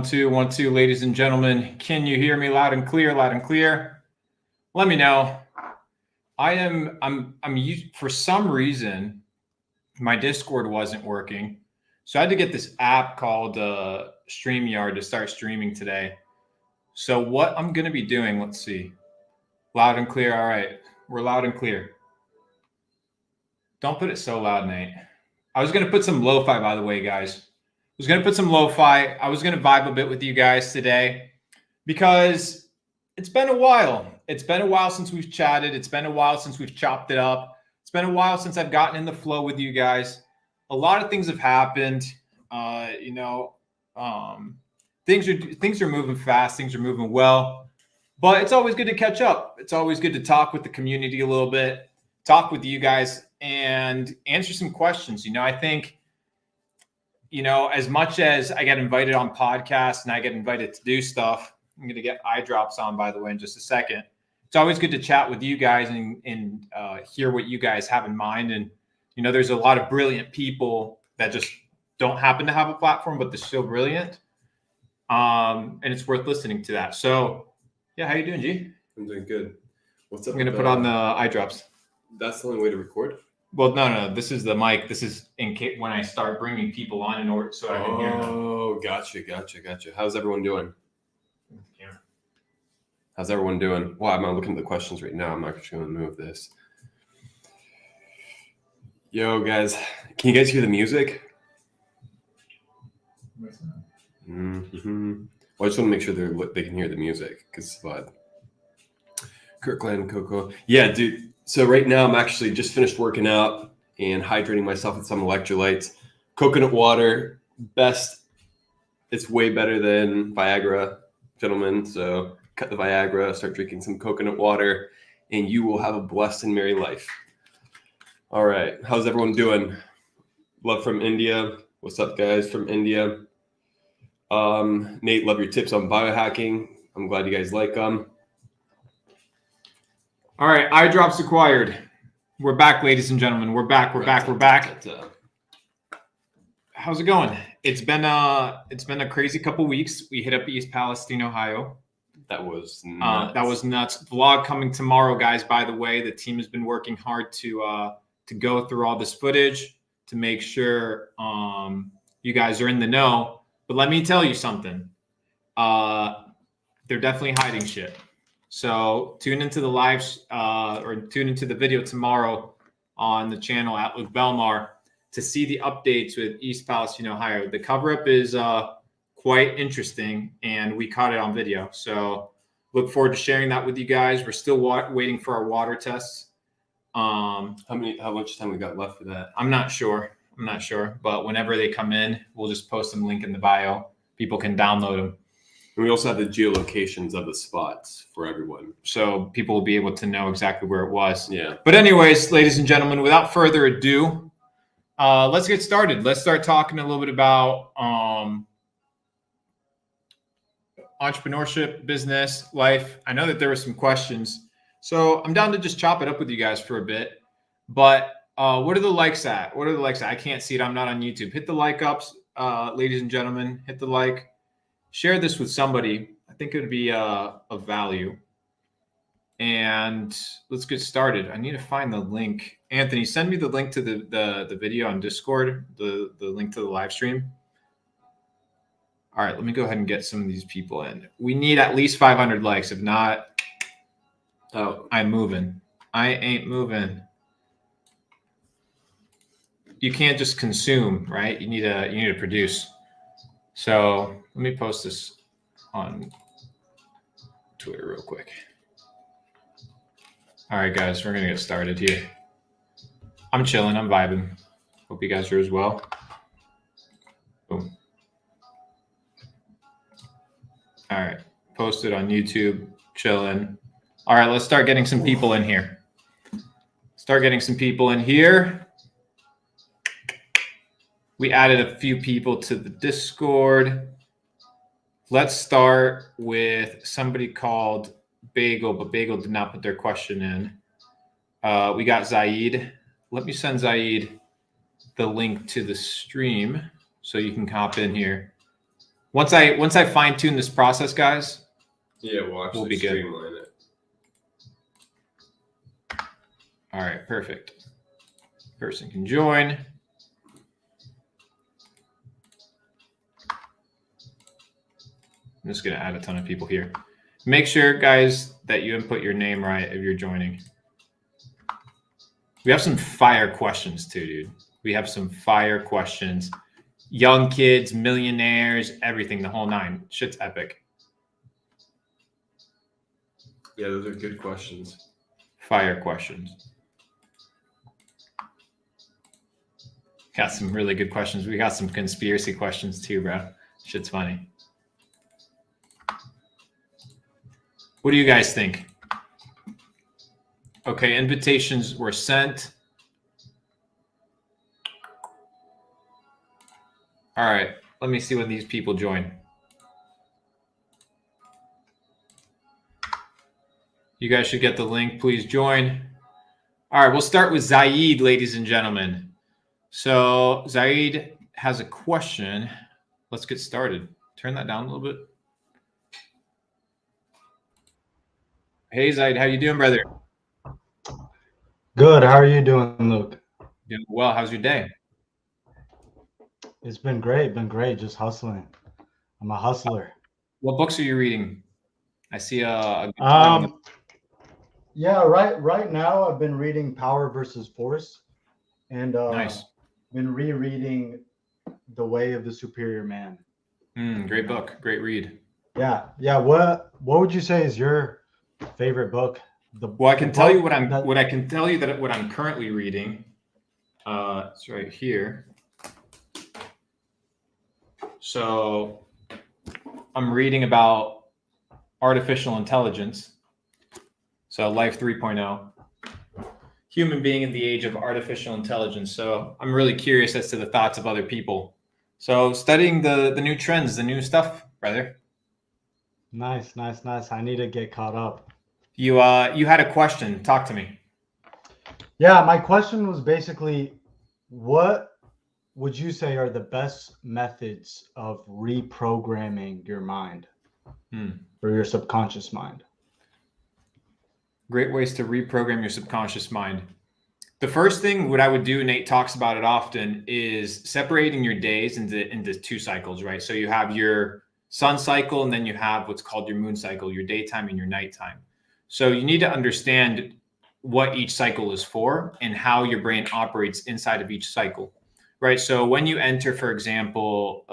1 2, ladies and gentlemen. Can you hear me loud and clear? Loud and clear. Let me know. I'm for some reason my Discord wasn't working, so I had to get this app called StreamYard to start streaming today. So what I'm gonna be doing, let's see. Loud and clear. All right, we're loud and clear. Don't put it so loud, Nate. I was gonna put some lo-fi, by the way, guys. I was going to put some lo-fi. I was going to vibe a bit with you guys today because it's been a while. It's been a while since we've chatted. It's been a while since we've chopped it up. It's been a while since I've gotten in the flow with you guys. A lot of things have happened. Things are moving fast. Things are moving well. But it's always good to catch up. It's always good to talk with the community a little bit, talk with you guys, and answer some questions. I think as much as I get invited on podcasts and I get invited to do stuff, I'm going to get eye drops on, by the way, in just a second. It's always good to chat with you guys and hear what you guys have in mind. And, there's a lot of brilliant people that just don't happen to have a platform, but they're still brilliant. And it's worth listening to that. So, yeah, how you doing, G? I'm doing good. What's up? I'm going to put on the eye drops. That's the only way to record? Well, no. This is the mic. This is in case when I start bringing people on in order so I can hear them. Oh, gotcha. How's everyone doing? Yeah. How's everyone doing? Well, I'm not looking at the questions right now. I'm actually going to move this. Yo, guys, can you guys hear the music? Mm-hmm. Well, I just want to make sure they can hear the music because it's fun. Kirkland, Coco. Yeah, dude. So right now I'm actually just finished working out and hydrating myself with some electrolytes. Coconut water, best. It's way better than Viagra, gentlemen. So cut the Viagra, start drinking some coconut water, and you will have a blessed and merry life. All right. How's everyone doing? Love from India. What's up, guys, from India? Nate, love your tips on biohacking. I'm glad you guys like them. All right, eye drops acquired. We're back, ladies and gentlemen. We're back. How's it going? It's been a crazy couple weeks. We hit up East Palestine, Ohio. That was nuts. That was nuts. Vlog coming tomorrow, guys. By the way, the team has been working hard to go through all this footage to make sure you guys are in the know. But let me tell you something. They're definitely hiding shit. So tune into the lives or tune into the video tomorrow on the channel at Luke Belmar to see the updates with East Palestine, Ohio. The cover-up is quite interesting, and we caught it on video. So look forward to sharing that with you guys. We're still waiting for our water tests. How much time we got left for that? I'm not sure. But whenever they come in, we'll just post them link in the bio. People can download them. And we also have the geolocations of the spots for everyone. So people will be able to know exactly where it was. Yeah. But anyways, ladies and gentlemen, without further ado, let's get started. Let's start talking a little bit about entrepreneurship, business, life. I know that there were some questions. So I'm down to just chop it up with you guys for a bit. But what are the likes at? I can't see it. I'm not on YouTube. Hit the like ups, ladies and gentlemen. Hit the like. Share this with somebody. I think it would be of value. And let's get started. I need to find the link. Anthony, send me the link to the video on Discord, the link to the live stream. All right, let me go ahead and get some of these people in. We need at least 500 likes. If not, I'm moving. I ain't moving. You can't just consume, right? You need to produce. So let me post this on Twitter real quick. All right, guys, we're going to get started here. I'm chilling. I'm vibing. Hope you guys are as well. Boom. All right. Posted on YouTube. Chilling. All right, let's start getting some people in here. We added a few people to the Discord. Let's start with somebody called Bagel, but Bagel did not put their question in. We got Zaid. Let me send Zaid the link to the stream so you can hop in here. Once I fine tune this process, guys, Yeah, we'll be good. streamline it. All right, perfect. Person can join. I'm just going to add a ton of people here. Make sure, guys, that you input your name right if you're joining. We have some fire questions too, dude. We have some fire questions. Young kids, millionaires, everything, the whole nine. Shit's epic. Yeah, those are good questions. Fire questions. Got some really good questions. We got some conspiracy questions too, bro. Shit's funny. What do you guys think? Okay, invitations were sent. All right, let me see when these people join. You guys should get the link. Please join. All right, we'll start with Zaid, ladies and gentlemen. So Zaid has a question. Let's get started. Turn that down a little bit. Hey, Zaid, how you doing, brother? Good. How are you doing, Luke? Doing well. How's your day? It's been great. Just hustling. I'm a hustler. What books are you reading? I see a Yeah, right now I've been reading Power versus Force, and nice. been rereading The Way of the Superior Man. Great book. Great read. Yeah. What would you say is your favorite book? Well, I can tell you what I'm currently reading. It's right here. So I'm reading about artificial intelligence. So Life 3.0, human being in the age of artificial intelligence. So I'm really curious as to the thoughts of other people. So studying the new trends, the new stuff, brother. Nice. I need to get caught up. You had a question. Talk to me. Yeah, my question was basically, what would you say are the best methods of reprogramming your mind or your subconscious mind? Great ways to reprogram your subconscious mind. The first thing, what I would do, Nate talks about it often, is separating your days into two cycles, right? So you have your sun cycle, and then you have what's called your moon cycle, your daytime and your nighttime. So you need to understand what each cycle is for and how your brain operates inside of each cycle, right? So when you enter, for example,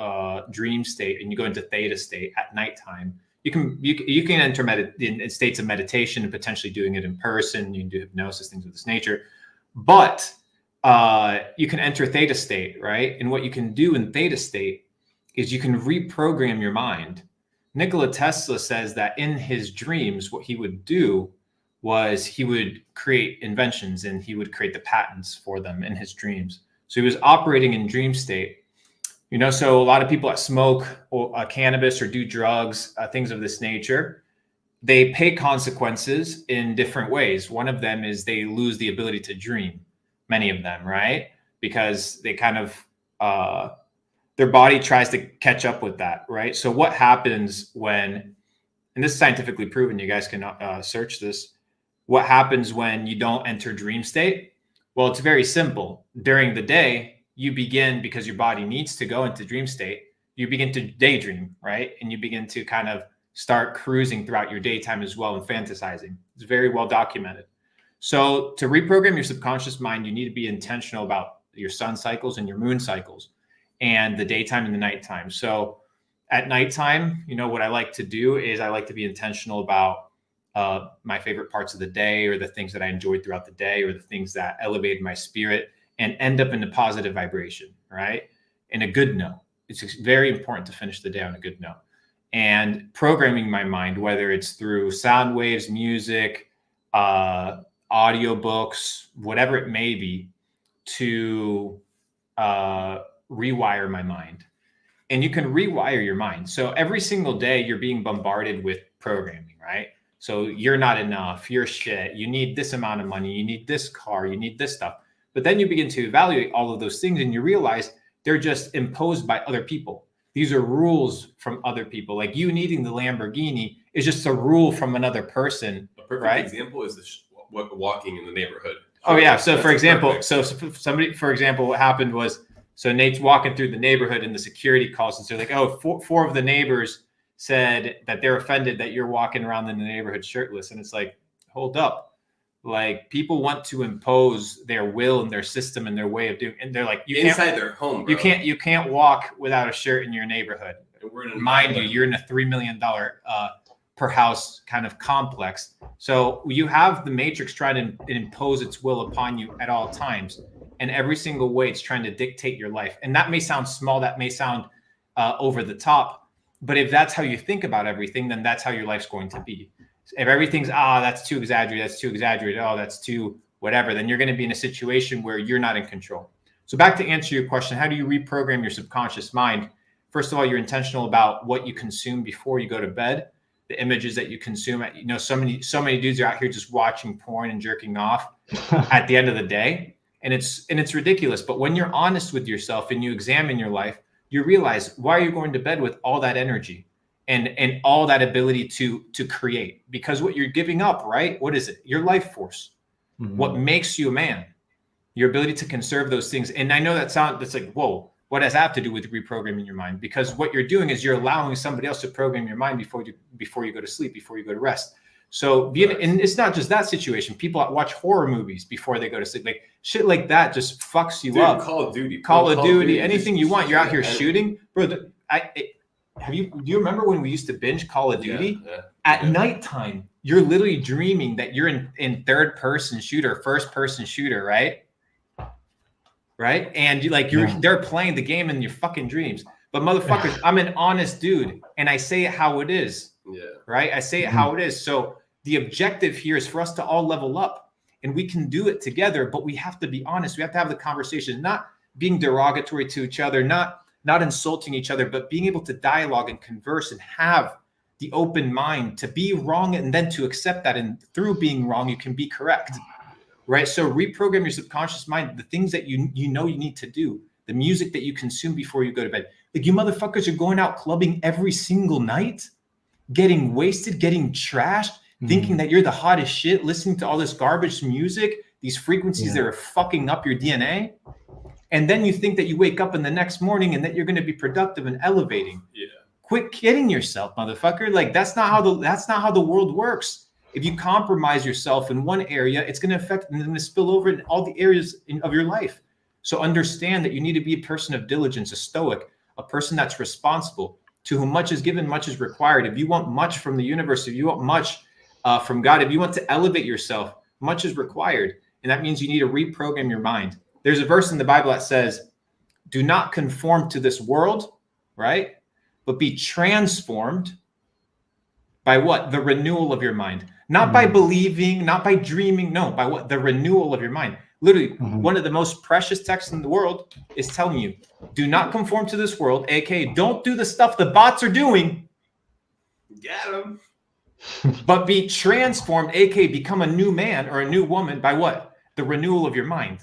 dream state and you go into theta state at nighttime, you can enter in states of meditation and potentially doing it in person. You can do hypnosis, things of this nature, but you can enter theta state, right? And what you can do in theta state is you can reprogram your mind. Nikola Tesla says that in his dreams, what he would do was he would create inventions and he would create the patents for them in his dreams. So he was operating in dream state. You know, so a lot of people that smoke cannabis or do drugs, things of this nature, they pay consequences in different ways. One of them is they lose the ability to dream, many of them, right? Because they kind of, their body tries to catch up with that, right? So what happens when, and this is scientifically proven, you guys can search this, what happens when you don't enter dream state? Well, it's very simple. During the day, you begin, because your body needs to go into dream state, you begin to daydream, right? And you begin to kind of start cruising throughout your daytime as well and fantasizing. It's very well documented. So to reprogram your subconscious mind, you need to be intentional about your sun cycles and your moon cycles and the daytime and the nighttime. So at nighttime, you know, what I like to do is I like to be intentional about my favorite parts of the day, or the things that I enjoyed throughout the day, or the things that elevated my spirit and end up in a positive vibration, right? In a good note. It's very important to finish the day on a good note. And programming my mind, whether it's through sound waves, music, audiobooks, whatever it may be, to rewire my mind. And you can rewire your mind. So every single day you're being bombarded with programming, right? So you're not enough, you're shit, you need this amount of money, you need this car, you need this stuff. But then you begin to evaluate all of those things and you realize they're just imposed by other people. These are rules from other people. Like you needing the Lamborghini is just a rule from another person. A perfect right? example is walking in the neighborhood. Oh yeah. So That's for example, perfect. for example, what happened was, so Nate's walking through the neighborhood and the security calls and so they're like, oh, four of the neighbors said that they're offended that you're walking around in the neighborhood shirtless. And it's like, hold up. Like people want to impose their will and their system and their way of doing, and they're like, you Inside can't, their home, bro. you can't walk without a shirt in your neighborhood. Mind you, you're in a $3 million per house kind of complex. So you have the matrix trying to impose its will upon you at all times. And every single way it's trying to dictate your life. And that may sound small, that may sound over the top, but if that's how you think about everything, then that's how your life's going to be. If everything's, that's too exaggerated, oh, that's too whatever, then you're going to be in a situation where you're not in control. So back to answer your question, how do you reprogram your subconscious mind? First of all, you're intentional about what you consume before you go to bed, the images that you consume. You know, so many dudes are out here just watching porn and jerking off at the end of the day. And it's ridiculous. But when you're honest with yourself and you examine your life, you realize, why are you going to bed with all that energy and all that ability to create? Because what you're giving up, right? What is it? Your life force. Mm-hmm. What makes you a man? Your ability to conserve those things. And I know that's like, whoa, what does that have to do with reprogramming your mind? Because what you're doing is you're allowing somebody else to program your mind before you go to sleep, before you go to rest. So and it's not just that situation. People watch horror movies before they go to sleep. Like shit like that just fucks you up. Call of Duty. Call of Duty, anything you want. You're out here shooting. Bro, do you remember when we used to binge Call of Duty? At nighttime, you're literally dreaming that you're in third person shooter, first person shooter, right? Right? And they're playing the game in your fucking dreams. But motherfuckers, I'm an honest dude and I say it how it is. Yeah. Right? I say it how it is. So the objective here is for us to all level up, and we can do it together, but we have to be honest. We have to have the conversation, not being derogatory to each other, not insulting each other, but being able to dialogue and converse and have the open mind to be wrong and then to accept that. And through being wrong, you can be correct. Right? So reprogram your subconscious mind, the things that you need to do, the music that you consume before you go to bed. Like you motherfuckers are going out clubbing every single night, getting wasted, getting trashed, thinking that you're the hottest shit, listening to all this garbage music, these frequencies that are fucking up your DNA. And then you think that you wake up in the next morning and that you're going to be productive and elevating. Yeah. Quit kidding yourself, motherfucker. Like that's not how the world works. If you compromise yourself in one area, it's going to affect and going to spill over in all the areas of your life. So understand that you need to be a person of diligence, a stoic, a person that's responsible, to whom much is given, much is required. If you want much from the universe, if you want much from God, if you want to elevate yourself, much is required. And that means you need to reprogram your mind. There's a verse in the Bible that says, do not conform to this world, right? But be transformed by what? The renewal of your mind. Not by believing, not by dreaming. No, by what? The renewal of your mind. Literally, one of the most precious texts in the world is telling you, do not conform to this world, aka don't do the stuff the bots are doing. Get them. But be transformed, aka become a new man or a new woman by what? The renewal of your mind.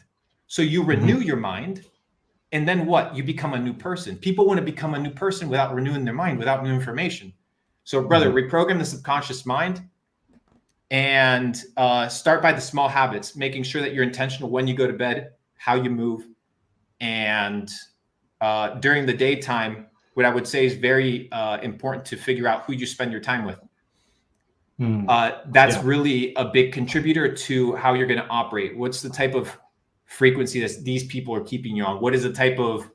So you renew your mind, and then what? You become a new person. People want to become a new person without renewing their mind, without new information. So brother, reprogram the subconscious mind and start by the small habits, making sure that you're intentional when you go to bed, how you move. And during the daytime, what I would say is very important to figure out who you spend your time with. That's really a big contributor to how you're going to operate. What's the type of frequency that these people are keeping you on? What is the type of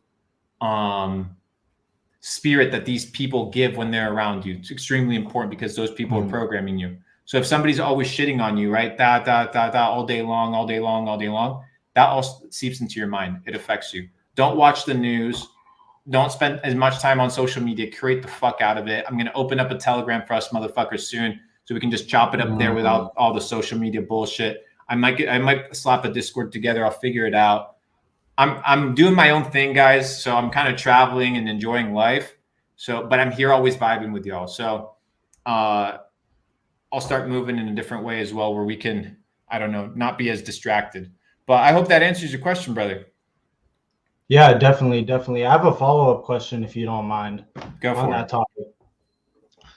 spirit that these people give when they're around you? It's extremely important because those people are programming you. So if somebody's always shitting on you, right? All day long, that all seeps into your mind. It affects you. Don't watch the news. Don't spend as much time on social media. Create the fuck out of it. I'm going to open up a Telegram for us motherfuckers soon so we can just chop it up there without all the social media bullshit. I might slap a Discord together. I'll figure it out. I'm doing my own thing, guys. So I'm kind of traveling and enjoying life. So, but I'm here always vibing with y'all. So I'll start moving in a different way as well, where we can, I don't know, not be as distracted. But I hope that answers your question, brother. Yeah, definitely. I have a follow-up question if you don't mind Go on for that it. topic.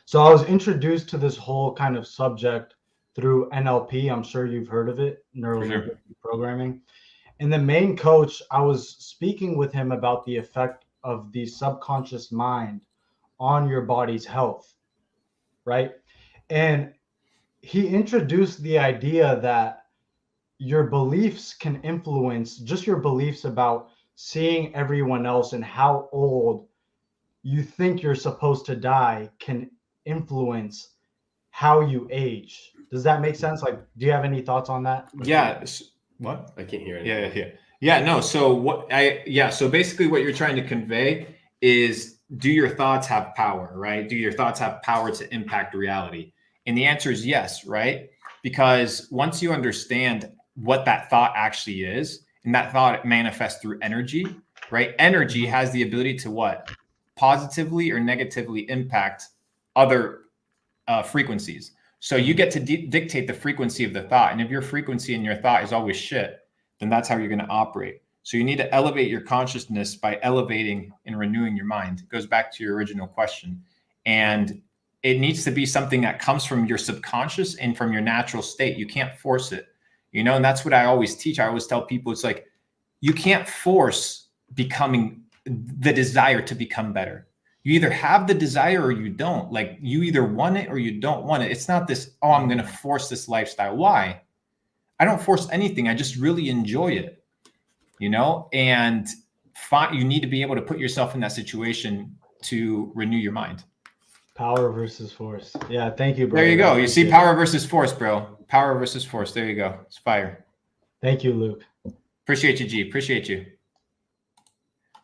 So I was introduced to this whole kind of subject through NLP. I'm sure you've heard of it, neuro For sure. linguistic programming. And the main coach, I was speaking with him about the effect of the subconscious mind on your body's health, right? And he introduced the idea that your beliefs can influence just your beliefs about seeing everyone else and how old you think you're supposed to die can influence how you age. Does that make sense? Like, do you have any thoughts on that? Yeah. What? I can't hear anything. Yeah. No. So basically what you're trying to convey is, do your thoughts have power, right? Do your thoughts have power to impact reality? And the answer is yes, right? Because once you understand what that thought actually is, and that thought manifests through energy, right? Energy has the ability to what? Positively or negatively impact other frequencies. So you get to dictate the frequency of the thought. And if your frequency in your thought is always shit, then that's how you're going to operate. So you need to elevate your consciousness by elevating and renewing your mind. It goes back to your original question. And it needs to be something that comes from your subconscious and from your natural state. You can't force it, and that's what I always teach. I always tell people, it's like, you can't force becoming the desire to become better. You either have the desire or you don't. Like, you either want it or you don't want it. It's not this, oh, I'm going to force this lifestyle. Why? I don't force anything. I just really enjoy it, and you need to be able to put yourself in that situation to renew your mind. Power versus force. Yeah, thank you, bro. There you go. You see, power versus force, bro. Power versus force. There you go. It's fire. Thank you, Luke. Appreciate you, G. Appreciate you.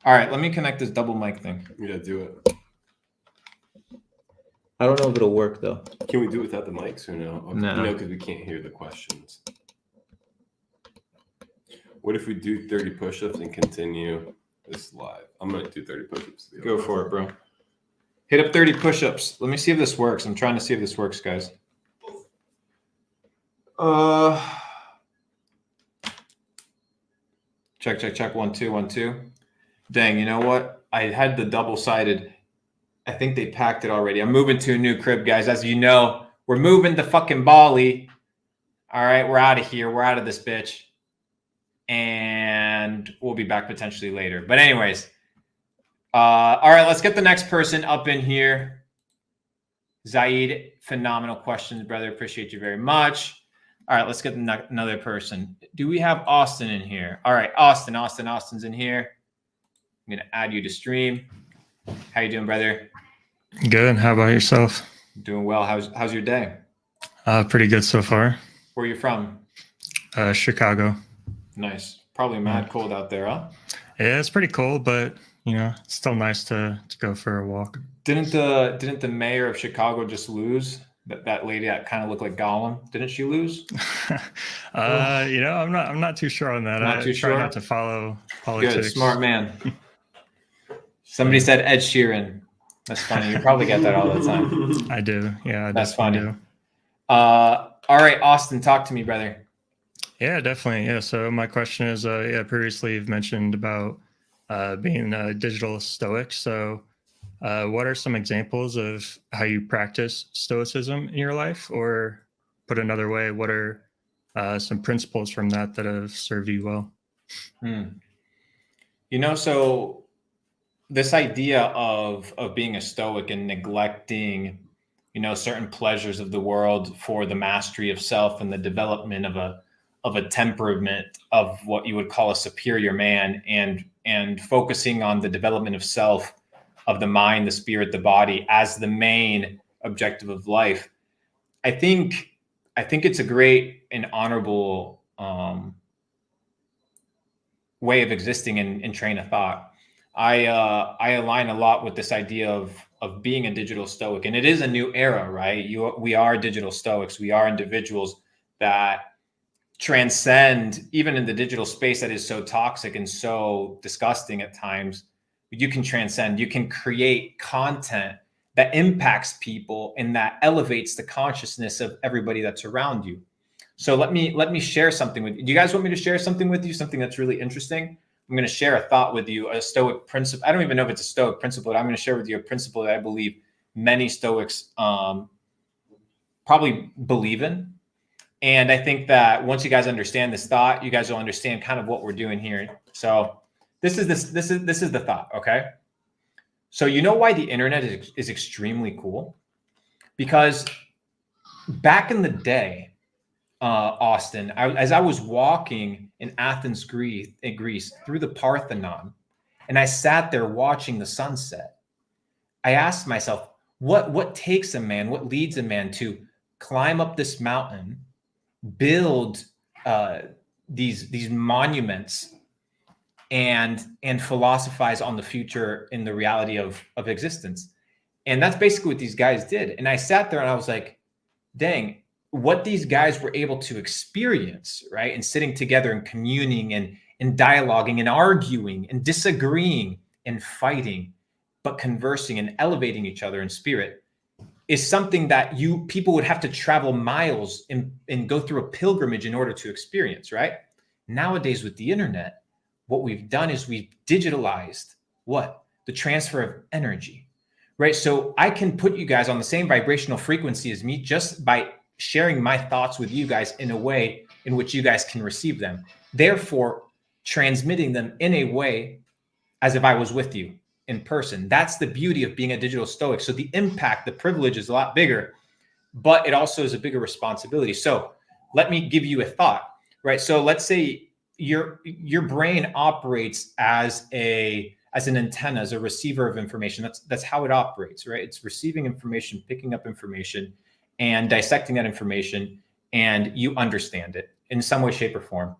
All right, let me connect this double mic thing. Yeah, do it. I don't know if it'll work though. Can we do it without the mics or no? No. Because we can't hear the questions. What if we do 30 push-ups and continue this live? I'm going to do 30 push-ups. Go for it, bro. Hit up 30 push-ups. Let me see if this works. I'm trying to see if this works, guys. Check. 1, 2, 1, 2. Dang, you know what? I had the double-sided. I think they packed it already. I'm moving to a new crib, guys. As you know, we're moving to fucking Bali. All right, we're out of here. We're out of this bitch. And we'll be back potentially later. But anyways, all right, let's get the next person up in here. Zaid, phenomenal questions, brother. Appreciate you very much. All right, let's get another person. Do we have Austin in here? All right, Austin's in here. I'm going to add you to stream. How you doing, brother? Good. How about yourself? Doing well. How's your day? Pretty good so far. Where are you from? Chicago. Nice. Probably mad cold out there, huh? Yeah, it's pretty cold, but it's still nice to go for a walk. Didn't the mayor of Chicago just lose? That lady that kind of looked like Gollum, didn't she lose? I'm not too sure on that. Not too try sure? not to follow politics. Good, smart man. Somebody said Ed Sheeran. That's funny. You probably get that all the time. I do. Yeah, That's funny. do. All right, Austin, talk to me, brother. Yeah, definitely. Yeah. So my question is, previously you've mentioned about being a digital stoic. So what are some examples of how you practice stoicism in your life? Or put another way, what are some principles from that have served you well? So this idea of being a stoic and neglecting, certain pleasures of the world for the mastery of self and the development of a temperament of what you would call a superior man, and focusing on the development of self, of the mind, the spirit, the body as the main objective of life. I think it's a great and honorable way of existing and train of thought. I align a lot with this idea of being a digital stoic, and it is a new era, right? We are digital stoics. We are individuals that transcend, even in the digital space that is so toxic and so disgusting at times. You can transcend. You can create content that impacts people and that elevates the consciousness of everybody that's around you. So let me share something with you. Do you guys want me to share something with you? Something that's really interesting. I'm going to share a thought with you, a Stoic principle. I don't even know if it's a Stoic principle, but I'm going to share with you a principle that I believe many Stoics probably believe in. And I think that once you guys understand this thought, you guys will understand kind of what we're doing here. So this is the thought. Okay. So you know why the internet is extremely cool? Because back in the day, Austin, as I was walking in Athens, Greece, through the Parthenon, and I sat there watching the sunset, I asked myself, what takes a man, what leads a man to climb up this mountain, build these monuments, and philosophize on the future in the reality of existence? And that's basically what these guys did. And I sat there and I was like, dang, what these guys were able to experience, right? And sitting together and communing and dialoguing and arguing and disagreeing and fighting, but conversing and elevating each other in spirit, is something that people would have to travel miles and go through a pilgrimage in order to experience, right? Nowadays with the internet, what we've done is we've digitalized the transfer of energy, right? So I can put you guys on the same vibrational frequency as me just by sharing my thoughts with you guys in a way in which you guys can receive them, therefore transmitting them in a way as if I was with you in person. That's the beauty of being a digital Stoic. So the impact, the privilege is a lot bigger, but it also is a bigger responsibility. So let me give you a thought, right? So let's say your brain operates as an antenna, as a receiver of information. That's how it operates, right? It's receiving information, picking up information, and dissecting that information, and you understand it in some way, shape, or form.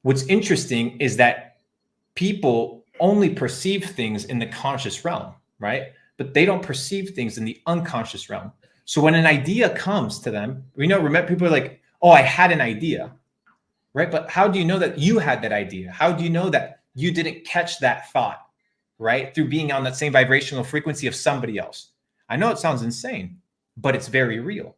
What's interesting is that people only perceive things in the conscious realm, right? But they don't perceive things in the unconscious realm. So when an idea comes to them, remember people are like, oh, I had an idea, right? But how do you know that you had that idea? How do you know that you didn't catch that thought, right? Through being on that same vibrational frequency of somebody else. I know it sounds insane, but it's very real.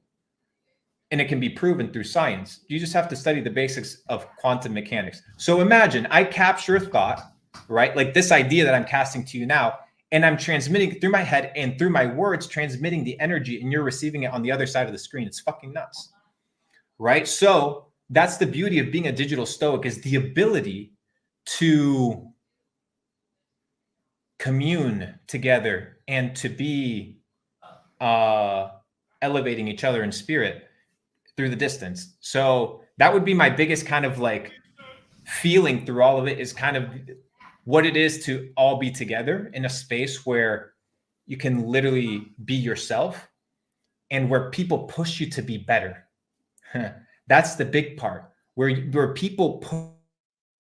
And it can be proven through science. You just have to study the basics of quantum mechanics. So imagine I capture a thought, right? Like this idea that I'm casting to you now, and I'm transmitting through my head and through my words, transmitting the energy, and you're receiving it on the other side of the screen. It's fucking nuts, right? So that's the beauty of being a digital Stoic, is the ability to commune together and to be elevating each other in spirit through the distance. So that would be my biggest kind of like feeling through all of it, is kind of what it is to all be together in a space where you can literally be yourself and where people push you to be better. That's the big part, where people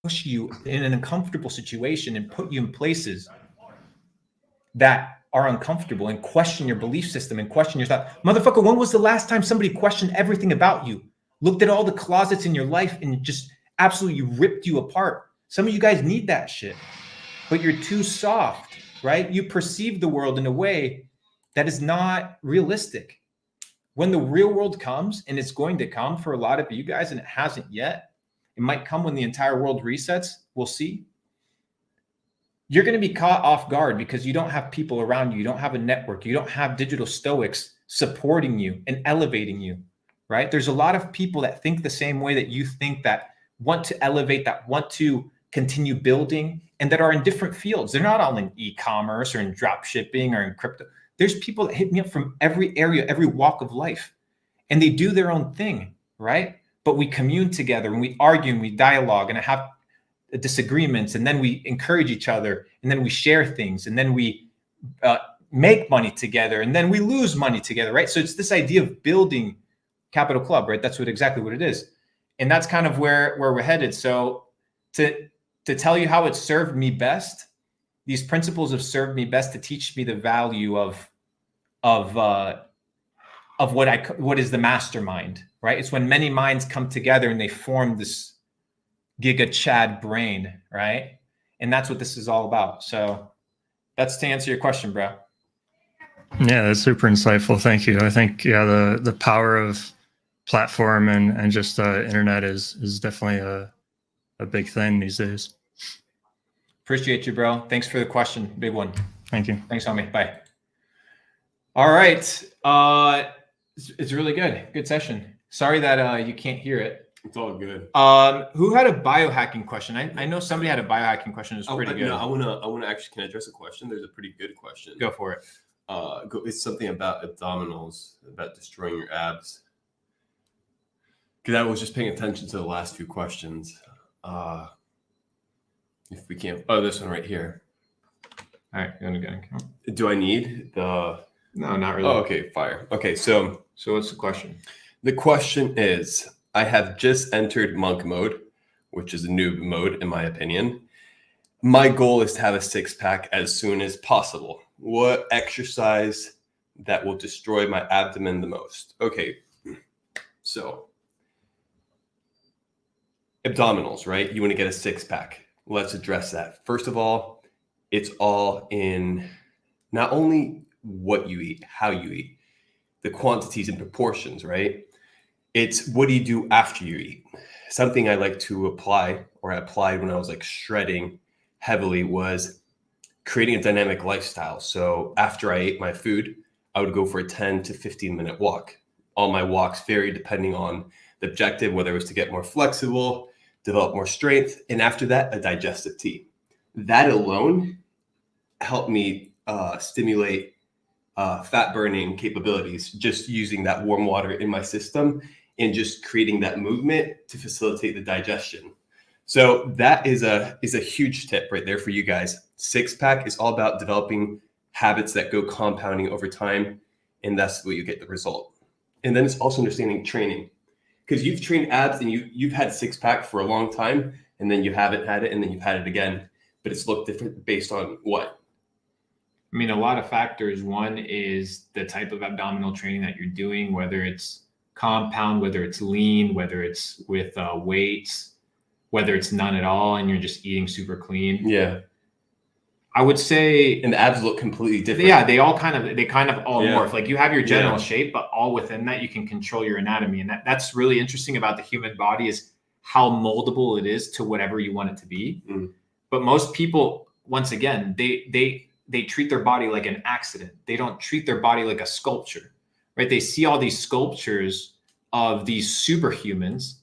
push you in an uncomfortable situation and put you in places that are uncomfortable and question your belief system and question your thought. Motherfucker, when was the last time somebody questioned everything about you, looked at all the closets in your life and just absolutely ripped you apart? Some of you guys need that shit, but you're too soft, right? You perceive the world in a way that is not realistic. When the real world comes, and it's going to come for a lot of you guys, and it hasn't yet, it might come when the entire world resets. We'll see. You're going to be caught off guard because you don't have people around you. You don't have a network. You don't have digital Stoics supporting you and elevating you, right? There's a lot of people that think the same way that you think, that want to elevate, that want to continue building, and that are in different fields. They're not all in e-commerce or in drop shipping or in crypto. There's people that hit me up from every area, every walk of life, and they do their own thing, right? But we commune together and we argue and we dialogue and have disagreements, and then we encourage each other, and then we share things, and then we make money together, and then we lose money together, right? So it's this idea of building Capital Club, right? That's exactly what it is. And that's kind of where we're headed. So to tell you how it served me best, these principles have served me best to teach me the value of what is the mastermind, right? It's when many minds come together and they form this Giga Chad brain, right? And that's what this is all about. So that's to answer your question, bro. Yeah, that's super insightful. Thank you. I think, yeah, the power of platform and just internet is definitely a big thing these days. Appreciate you, bro. Thanks for the question. Big one. Thank you. Thanks, homie. Bye. All right. It's really good. Good session. Sorry that you can't hear it. It's all good. Who had a biohacking question? I know somebody had a biohacking question. It was pretty good. No, I wanna actually, can I address a question? There's a pretty good question. Go for it. It's something about abdominals, about destroying your abs. Because I was just paying attention to the last few questions. If we can't, this one right here. All right, you want to go? Do I need the? No, not really. Oh, okay, fire. Okay, so what's the question? The question is, I have just entered monk mode, which is a noob mode in my opinion. My goal is to have a six-pack as soon as possible. What exercise that will destroy my abdomen the most? Okay, so abdominals, right? You want to get a six-pack. Let's address that. First of all, it's all in not only what you eat, how you eat, the quantities and proportions, right? It's what do you do after you eat? Something I like to apply, or I applied when I was like shredding heavily, was creating a dynamic lifestyle. So after I ate my food, I would go for a 10 to 15 minute walk. All my walks vary depending on the objective, whether it was to get more flexible, develop more strength, and after that, a digestive tea. That alone helped me stimulate fat burning capabilities, just using that warm water in my system and just creating that movement to facilitate the digestion. So that is a huge tip right there for you guys. Six-pack is all about developing habits that go compounding over time, and that's what you get the result. And then it's also understanding training, because you've trained abs and you've had six-pack for a long time, and then you haven't had it, and then you've had it again, but it's looked different based on what? I mean, a lot of factors. One is the type of abdominal training that you're doing, whether it's compound, whether it's lean, whether it's with weights, whether it's none at all, and you're just eating super clean. Yeah. I would say, and the abs look completely different. Yeah, they kind of all morph. Like you have your general Yeah. shape, but all within that you can control your anatomy. And that's really interesting about the human body, is how moldable it is to whatever you want it to be. Mm. But most people, once again, they treat their body like an accident. They don't treat their body like a sculpture, right? They see all these sculptures of these superhumans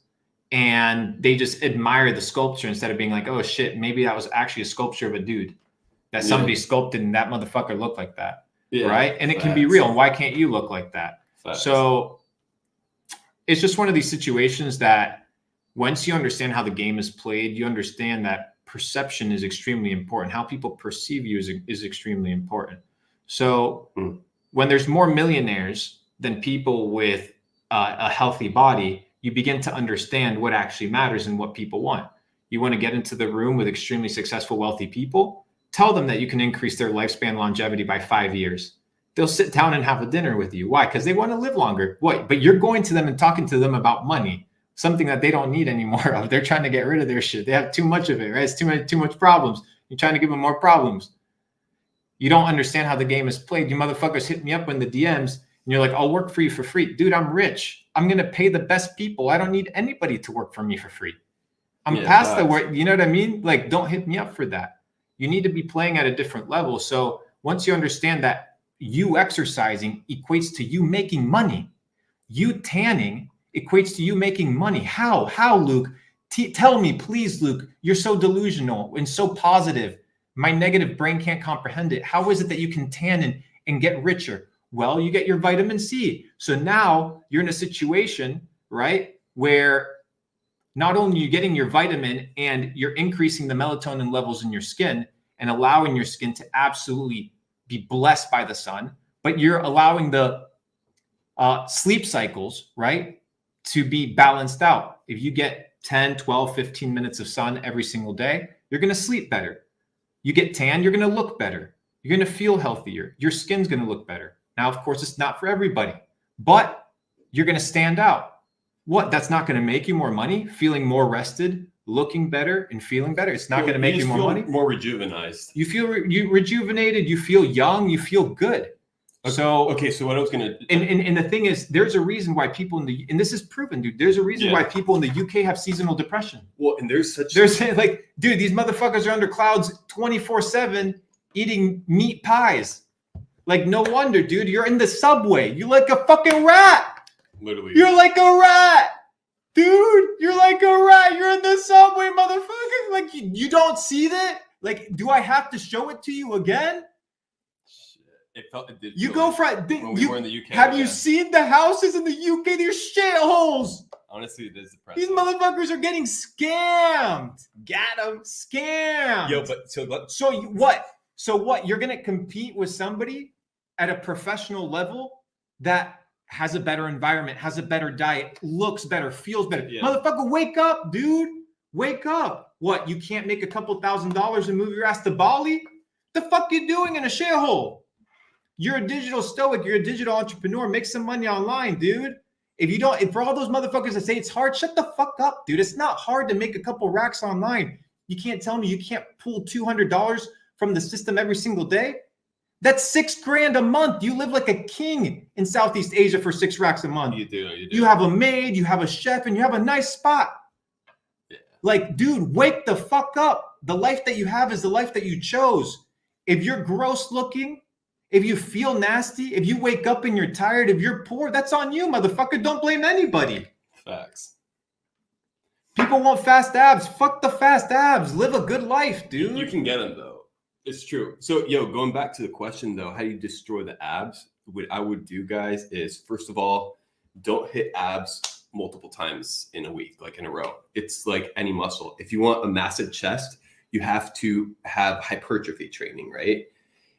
and they just admire the sculpture instead of being like, oh shit, maybe that was actually a sculpture of a dude that somebody sculpted and that motherfucker looked like that, right? And it can be real. And why can't you look like that? So it's just one of these situations that once you understand how the game is played, you understand that perception is extremely important. How people perceive you is extremely important. So when there's more millionaires than people with a healthy body, you begin to understand what actually matters and what people want. You want to get into the room with extremely successful, wealthy people, tell them that you can increase their lifespan longevity by 5 years. They'll sit down and have a dinner with you. Why? Because they want to live longer. What? But you're going to them and talking to them about money, something that they don't need anymore of. They're trying to get rid of their shit. They have too much of it, right? It's too much problems. You're trying to give them more problems. You don't understand how the game is played. You motherfuckers hit me up in the DMs and you're like, I'll work for you for free. Dude, I'm rich. I'm going to pay the best people. I don't need anybody to work for me for free. I'm past the work. You know what I mean? Like, don't hit me up for that. You need to be playing at a different level. So once you understand that you exercising equates to you making money, you tanning equates to you making money. How, Luke? Tell me, please, Luke. You're so delusional and so positive. My negative brain can't comprehend it. How is it that you can tan and get richer? Well, you get your vitamin C. So now you're in a situation, right, where not only are you getting your vitamin and you're increasing the melatonin levels in your skin and allowing your skin to absolutely be blessed by the sun, but you're allowing the sleep cycles, right, to be balanced out. If you get 10, 12, 15 minutes of sun every single day, you're going to sleep better. You get tan, you're going to look better. You're going to feel healthier. Your skin's going to look better. Now, of course, it's not for everybody, but you're going to stand out. What? That's not going to make you more money, feeling more rested, looking better and feeling better. It's not going to make you more money. More rejuvenized. You feel rejuvenated. You feel young. You feel good. So okay, so what I was gonna and the thing is, there's a reason why people in the, and this is proven, dude. There's a reason why people in the UK have seasonal depression. well, and there's like, dude, these motherfuckers are under clouds 24/7 eating meat pies. Like, no wonder, dude. You're in the subway. You're like a fucking rat. literally. You're like a rat, dude. You're like a rat. You're in the subway, motherfucker. Like, you don't see that? Like, do I have to show it to you again? It did. You go like for when we were in the UK. Have you seen the houses in the UK? They're shitholes. Honestly, it is depressing. These motherfuckers are getting scammed. Got them scammed. Yo, but what? So what? You're gonna compete with somebody at a professional level that has a better environment, has a better diet, looks better, feels better. Yeah. Motherfucker, wake up, dude. Wake up. What? You can't make a couple $1,000s and move your ass to Bali? The fuck you doing in a shithole? You're a digital stoic. You're a digital entrepreneur. Make some money online, dude. If for all those motherfuckers that say it's hard, shut the fuck up, dude. It's not hard to make a couple racks online. You can't tell me you can't pull $200 from the system every single day. That's $6,000 a month. You live like a king in Southeast Asia for 6 racks a month. You do. You have a maid, you have a chef, and you have a nice spot. Yeah. Like, dude, wake the fuck up. The life that you have is the life that you chose. If you're gross looking, if you feel nasty, if you wake up and you're tired, if you're poor, that's on you, motherfucker. Don't blame anybody. Facts. People want fast abs. Fuck the fast abs. Live a good life, dude. You can get them though. It's true. So, going back to the question though, how do you destroy the abs? What I would do, guys, is first of all, don't hit abs multiple times in a week, like in a row. It's like any muscle. If you want a massive chest, you have to have hypertrophy training, right?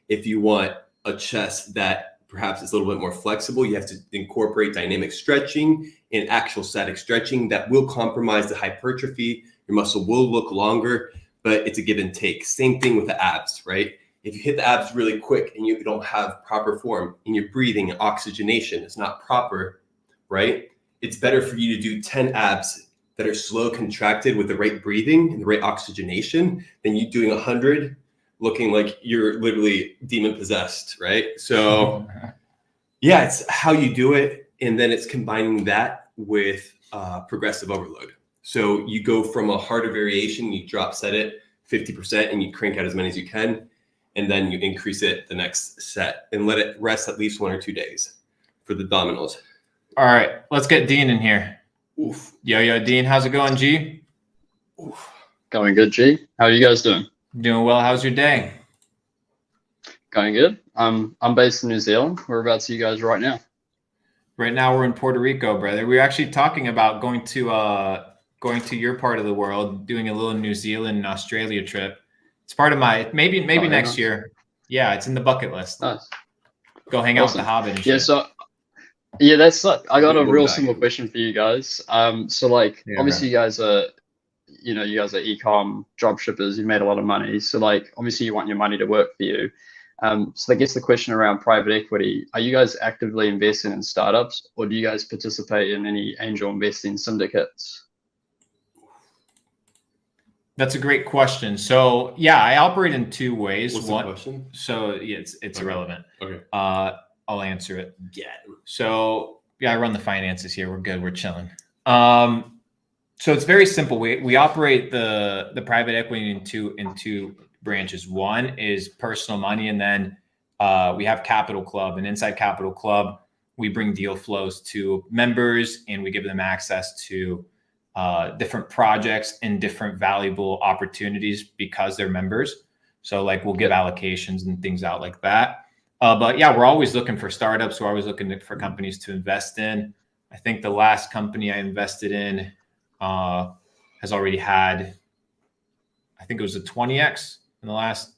If you want a chest that perhaps is a little bit more flexible, you have to incorporate dynamic stretching and actual static stretching that will compromise the hypertrophy. Your muscle will look longer, but it's a give and take. Same thing with the abs, right? If you hit the abs really quick and you don't have proper form in your breathing and oxygenation, it's not proper, right? It's better for you to do 10 abs that are slow contracted with the right breathing and the right oxygenation than you doing 100 looking like you're literally demon possessed, right? So yeah, it's how you do it. And then it's combining that with progressive overload. So you go from a harder variation, you drop set it 50% and you crank out as many as you can. And then you increase it the next set and let it rest at least 1 or 2 days for the abdominals. All right, let's get Dean in here. Oof. Yo, Dean, how's it going, G? Oof. Going good, G. How are you guys doing? Doing well. How's your day? Going good. I'm based in New Zealand. Whereabouts are you guys right now? Right now we're in Puerto Rico, brother. We're actually talking about going to your part of the world, doing a little New Zealand and Australia trip. It's part of my maybe next year. Yeah, it's in the bucket list. Nice. Go hang out with the Hobbit and shit. That's I got a real simple question for you guys. Obviously you guys are e-com drop shippers. You made a lot of money. So obviously you want your money to work for you. So I guess the question around private equity, are you guys actively investing in startups or do you guys participate in any angel investing syndicates? That's a great question. So yeah, I operate in 2 ways. What's the question? So yeah, it's Okay. irrelevant. Okay. I'll answer it. Yeah. So yeah, I run the finances here. We're good. We're chilling. So it's very simple. We operate the private equity in two branches. One is personal money, and then we have Capital Club. And inside Capital Club, we bring deal flows to members, and we give them access to different projects and different valuable opportunities because they're members. So we'll give allocations and things out like that. But yeah, we're always looking for startups. We're always looking for companies to invest in. I think the last company I invested in has already had, I think it was a 20x in the last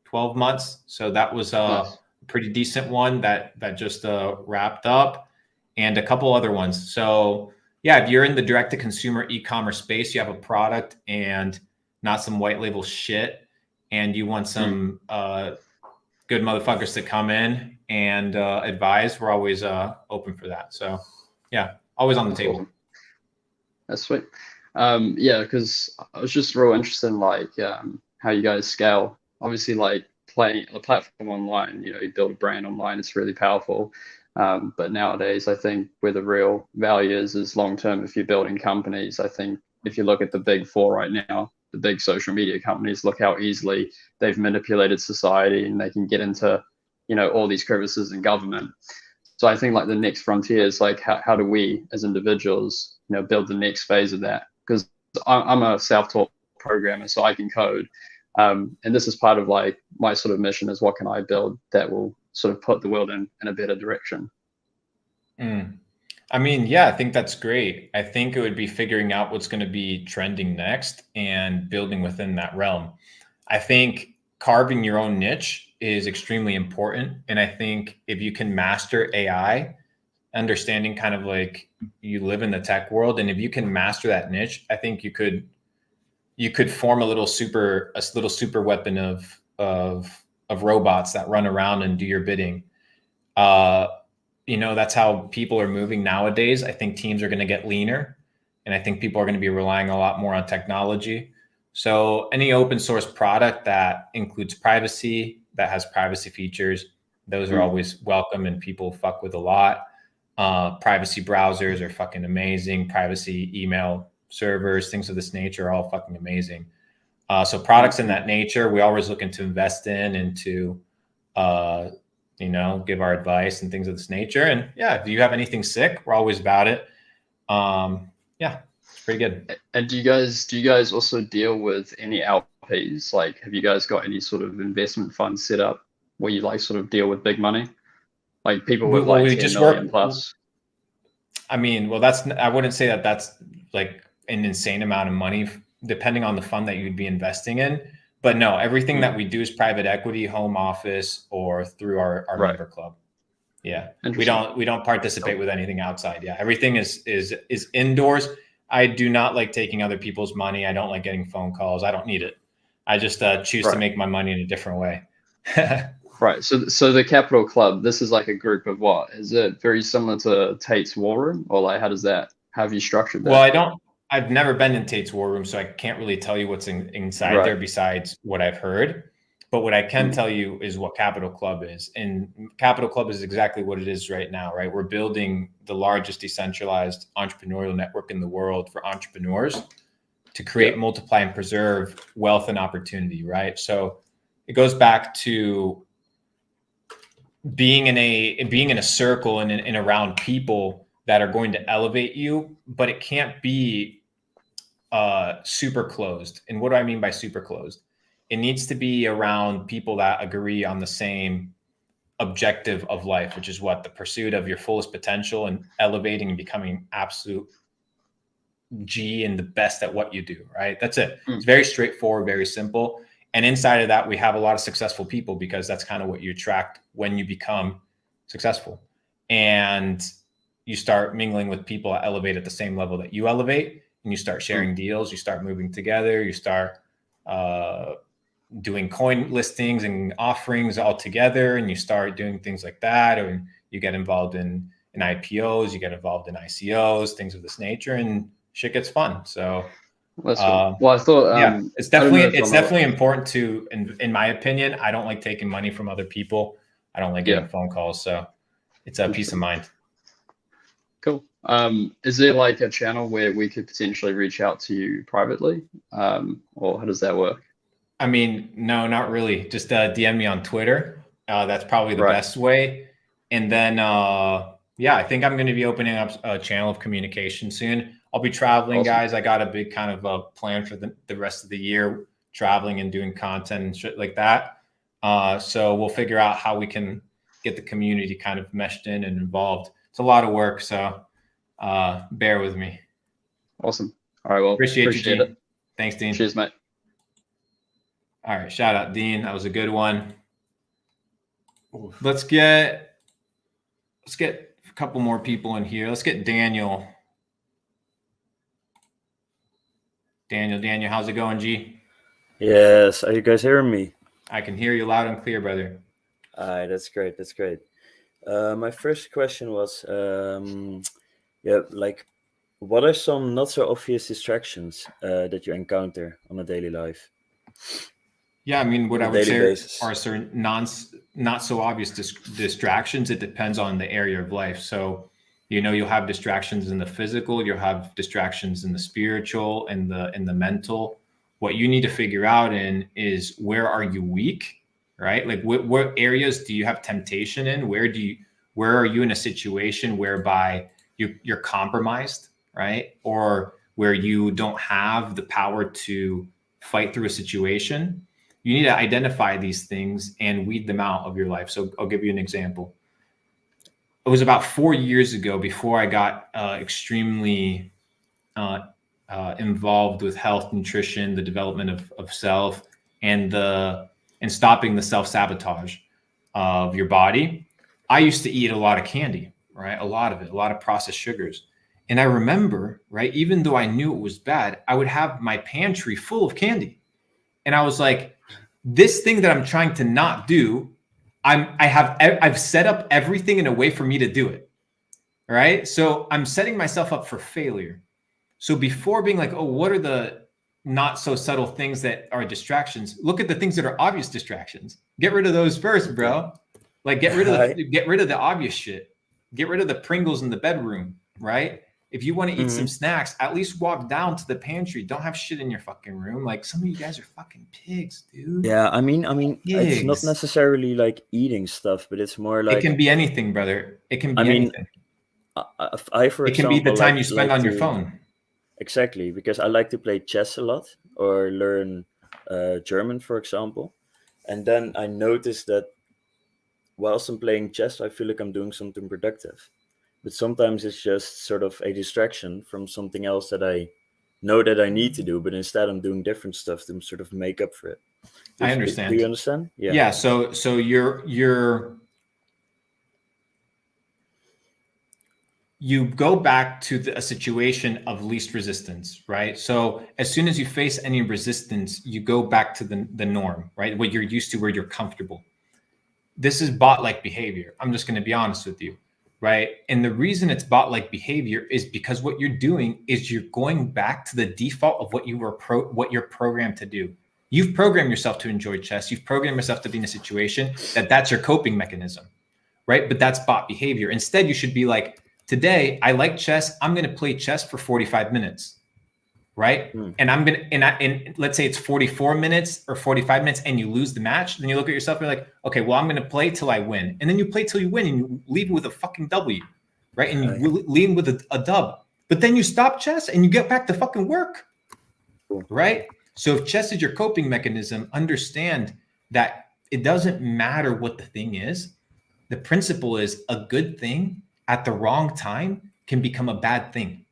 12 months. So that was a pretty decent one that just wrapped up, and a couple other ones. So yeah, if you're in the direct to consumer e-commerce space, you have a product and not some white label shit, and you want some good motherfuckers to come in and advise, we're always open for that. So yeah, always on the table. Awesome. That's sweet. Yeah, because I was just real interested in how you guys scale. Obviously, a platform online. You know, you build a brand online. It's really powerful. But nowadays, I think where the real value is long term. If you're building companies, I think if you look at the big four right now, the big social media companies, look how easily they've manipulated society, and they can get into, you know, all these crevices in government. So I think like the next frontier is like how do we as individuals, you know, build the next phase of that? Because I'm a self-taught programmer, so I can code. And this is part of like my sort of mission is what can I build that will sort of put the world in a better direction. I mean, yeah, I think that's great. I think it would be figuring out what's going to be trending next and building within that realm. I think carving your own niche is extremely important. And I think if you can master AI, understanding kind of like you live in the tech world, and if you can master that niche, I think you could form a little super weapon of robots that run around and do your bidding. You know, that's how people are moving nowadays. I think teams are going to get leaner, and I think people are going to be relying a lot more on technology. So any open source product that includes privacy, that has privacy features, those are always welcome, and people fuck with a lot. Privacy browsers are fucking amazing. Privacy email servers, things of this nature are all fucking amazing. So products in that nature, we always looking to invest in and to, you know, give our advice and things of this nature. And yeah, if you have anything sick, we're always about it. Yeah, it's pretty good. And do you guys also deal with any LPs? Like, have you guys got any sort of investment fund set up where you like sort of deal with big money? Like people with like 10 million plus? I mean, well, I wouldn't say that that's like an insane amount of money, depending on the fund that you'd be investing in. But no, everything that we do is private equity, home office, or through our member club. Yeah, we don't participate with anything outside. Yeah, everything is indoors. I do not like taking other people's money. I don't like getting phone calls. I don't need it. I just choose to make my money in a different way. Right. So the Capital Club, this is like a group of what? Is it very similar to Tate's War Room, or like how have you structured that? Well, I've never been in Tate's War Room, so I can't really tell you what's inside there besides what I've heard. But what I can tell you is what Capital Club is. And Capital Club is exactly what it is right now, right? We're building the largest decentralized entrepreneurial network in the world for entrepreneurs to create, multiply, and preserve wealth and opportunity, right? So it goes back to being in a circle and around people that are going to elevate you, but it can't be super closed. And what do I mean by super closed? It needs to be around people that agree on the same objective of life, which is what? The pursuit of your fullest potential and elevating and becoming absolute G and the best at what you do, right? That's it. It's very straightforward, very simple. And inside of that, we have a lot of successful people, because that's kind of what you attract when you become successful. And you start mingling with people that elevate at the same level that you elevate, and you start sharing deals, you start moving together, you start doing coin listings and offerings all together, and you start doing things like that, or you get involved in IPOs, you get involved in ICOs, things of this nature, and shit gets fun. So that's cool. Well, I thought it's definitely important to, in my opinion, I don't like taking money from other people. I don't like getting phone calls, so it's a peace of mind. Cool. Is there like a channel where we could potentially reach out to you privately, or how does that work? I mean, no, not really. Just DM me on Twitter. That's probably the best way. And then, I think I'm going to be opening up a channel of communication soon. I'll be traveling, guys. I got a big kind of a plan for the rest of the year, traveling and doing content and shit like that. So we'll figure out how we can get the community kind of meshed in and involved. It's a lot of work, so bear with me. Awesome. All right, well, appreciate you, it. Thanks, Dean. Cheers, mate. All right, shout out, Dean. That was a good one. Let's get a couple more people in here. Let's get Daniel. Daniel, how's it going, G? Yes, are you guys hearing me? I can hear you loud and clear, brother. All right, that's great. My first question was, like, what are some not so obvious distractions that you encounter on a daily life? Yeah, I mean, what I would daily say basis. are certain not so obvious distractions. It depends on the area of life. So, you'll have distractions in the physical, you'll have distractions in the spiritual and the mental. What you need to figure out is where are you weak, right? Like what areas do you have temptation in? Where are you in a situation whereby you're compromised, right? Or where you don't have the power to fight through a situation. You need to identify these things and weed them out of your life. So I'll give you an example. It was about 4 years ago before I got extremely involved with health, nutrition, the development of self, and stopping the self-sabotage of your body. I used to eat a lot of candy, right? A lot of it, a lot of processed sugars. And I remember, right, even though I knew it was bad, I would have my pantry full of candy. And I was like, this thing that I'm trying to not do, I've set up everything in a way for me to do it. Right. So I'm setting myself up for failure. So before being like, oh, what are the not so subtle things that are distractions? Look at the things that are obvious distractions. Get rid of those first, bro. Like get rid of the obvious shit. Get rid of the Pringles in the bedroom, right? If you want to eat some snacks, at least walk down to the pantry. Don't have shit in your fucking room. Like some of you guys are fucking pigs, dude. Yeah, I mean, Pigs. it's not necessarily like eating stuff, but it's more like it can be anything, brother. It can be anything. For it can example, be the time like, you spend on your phone. Exactly, because I like to play chess a lot or learn German, for example. And then I noticed that whilst I'm playing chess, I feel like I'm doing something productive. But sometimes it's just sort of a distraction from something else that I know that I need to do, but instead I'm doing different stuff to sort of make up for it. I understand. Do you understand? Yeah. Yeah. So you go back to a situation of least resistance, right? So as soon as you face any resistance, you go back to the norm, right? What you're used to, where you're comfortable. This is bot-like behavior. I'm just going to be honest with you, right? And the reason it's bot-like behavior is because what you're doing is you're going back to the default of what what you're programmed to do. You've programmed yourself to enjoy chess. You've programmed yourself to be in a situation that's your coping mechanism, right? But that's bot behavior. Instead, you should be like, today, I like chess. I'm going to play chess for 45 minutes. Right. And I'm going to, and let's say it's 44 minutes or 45 minutes and you lose the match. Then you look at yourself and you're like, okay, well, I'm going to play till I win. And then you play till you win and you leave with a fucking W. Right. And you leave with a dub. But then you stop chess and you get back to fucking work. Right. So if chess is your coping mechanism, understand that it doesn't matter what the thing is. The principle is a good thing at the wrong time can become a bad thing.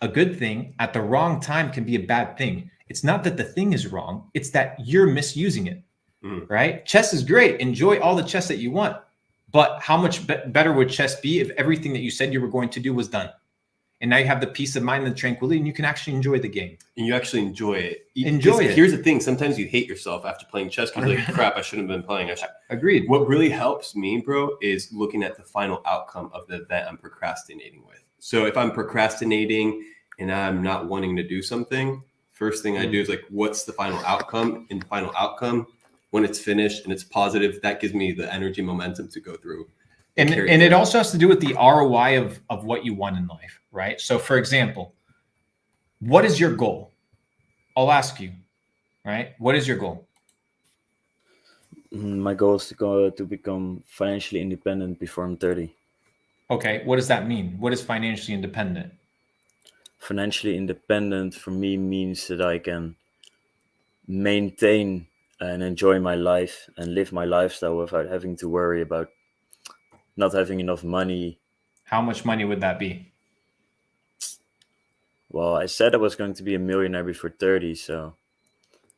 A good thing at the wrong time can be a bad thing. It's not that the thing is wrong. It's that you're misusing it, right? Chess is great. Enjoy all the chess that you want. But how much better would chess be if everything that you said you were going to do was done? And now you have the peace of mind and the tranquility, and you can actually enjoy the game. And you actually enjoy it. Enjoy it. Here's the thing. Sometimes you hate yourself after playing chess because you're like, crap, I shouldn't have been playing. Agreed. What really helps me, bro, is looking at the final outcome of the event I'm procrastinating with. So if I'm procrastinating and I'm not wanting to do something, first thing I do is like, what's the final outcome? And the final outcome, when it's finished and it's positive, that gives me the energy momentum to go through. And it also has to do with the ROI of what you want in life, right? So for example, what is your goal? I'll ask you, right? What is your goal? My goal is to become financially independent before I'm 30. Okay, what does that mean? What is financially independent? Financially independent for me means that I can maintain and enjoy my life and live my lifestyle without having to worry about not having enough money. How much money would that be? Well, I said I was going to be a millionaire before 30, so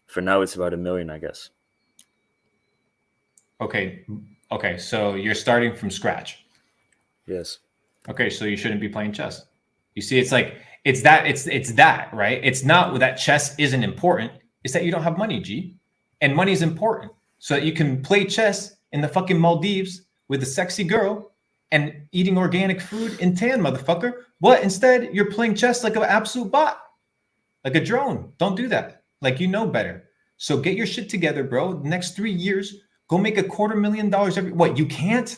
for now it's about $1 million, I guess. Okay, so you're starting from scratch. Yes. Okay, so you shouldn't be playing chess. You see, it's like it's that, right? It's not that chess isn't important. It's that you don't have money, G. And money is important so that you can play chess in the fucking Maldives with a sexy girl and eating organic food in tan, motherfucker. But instead, you're playing chess like an absolute bot, like a drone. Don't do that. Like, you know better. So get your shit together, bro. The next 3 years, go make $250,000 every. What? You can't?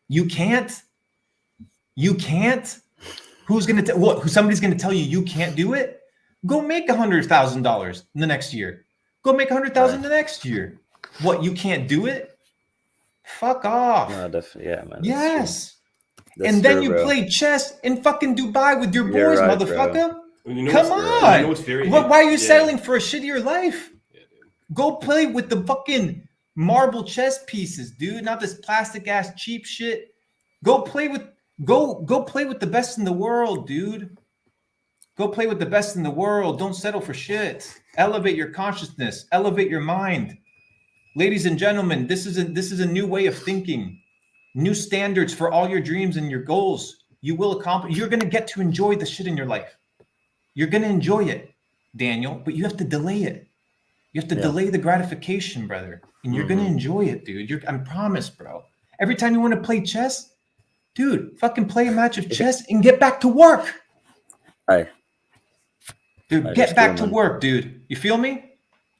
You can't? You can't? Who's gonna tell? What? Somebody's gonna tell you can't do it? Go make $100,000 in the next year. Go make $100,000 the next year. What? You can't do it? Fuck off. No, definitely, yeah, man. Yes. That's and then true, you bro. play chess in fucking Dubai with your You're boys, right, motherfucker. Come on. Why are you settling for a shittier life? Yeah, dude. Go play with the fucking marble chess pieces, dude. Not this plastic ass cheap shit. Go play with the best in the world, dude. Go play with the best in the world. Don't settle for shit. Elevate your consciousness. Elevate your mind. Ladies and gentlemen, this is a new way of thinking. New standards for all your dreams and your goals. You will accomplish. You're going to get to enjoy the shit in your life. You're going to enjoy it, Daniel, but you have to delay it. You have to delay the gratification, brother. And you're going to enjoy it, dude. I promise, bro. Every time you want to play chess, dude, fucking play a match of chess and get back to work. Dude, get back to work, dude. You feel me?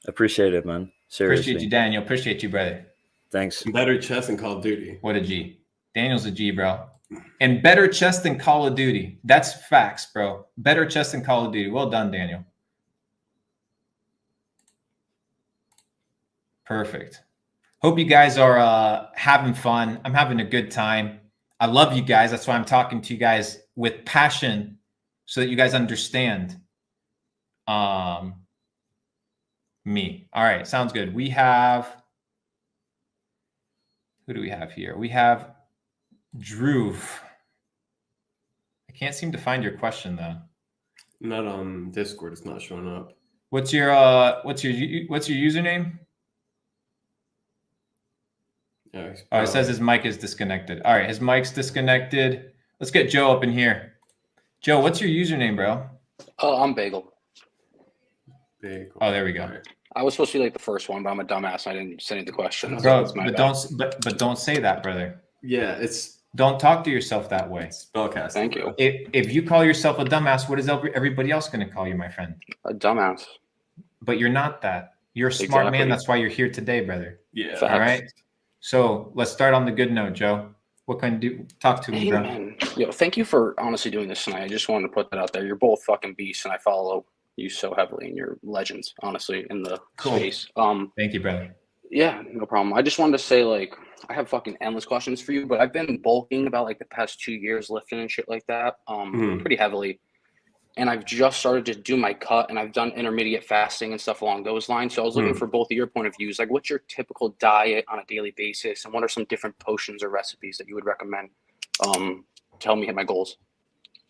Appreciate it, man. Seriously. Appreciate you, Daniel. Appreciate you, brother. Thanks. Better chess than Call of Duty. What a G. Daniel's a G, bro. And better chess than Call of Duty. That's facts, bro. Better chess than Call of Duty. Well done, Daniel. Perfect. Hope you guys are having fun. I'm having a good time. I love you guys. That's why I'm talking to you guys with passion so that you guys understand me. All right. Sounds good. We have, who do we have here? We have Drew. I can't seem to find your question though. Not on Discord. It's not showing up. What's your username? Oh, it says his mic is disconnected. All right, his mic's disconnected. Let's get Joe up in here. Joe, what's your username, bro? Oh, I'm Bagel. Bagel. Oh, there we go. Right. I was supposed to be like the first one, but I'm a dumbass. I didn't send you the question. Bro, so but don't say that, brother. Yeah, it's Don't talk to yourself that way. spellcasting. Thank you. If you call yourself a dumbass, what is everybody else going to call you, my friend? A dumbass. But you're not that. You're a smart man. That's why you're here today, brother. Yeah. Facts. All right. So let's start on the good note, Joe. What can you do? Talk to me, Hey, bro. man. Yo, thank you for honestly doing this tonight. I just wanted to put that out there. You're both fucking beasts, and I follow you so heavily, and you're legends, honestly, in the space. Thank you, brother. Yeah, no problem. I just wanted to say, like, I have fucking endless questions for you, but I've been bulking about like the past 2 years, lifting and shit like that, pretty heavily. And I've just started to do my cut, and I've done intermediate fasting and stuff along those lines. So I was looking for both of your point of views. Like, what's your typical diet on a daily basis, and what are some different potions or recipes that you would recommend to help me hit my goals?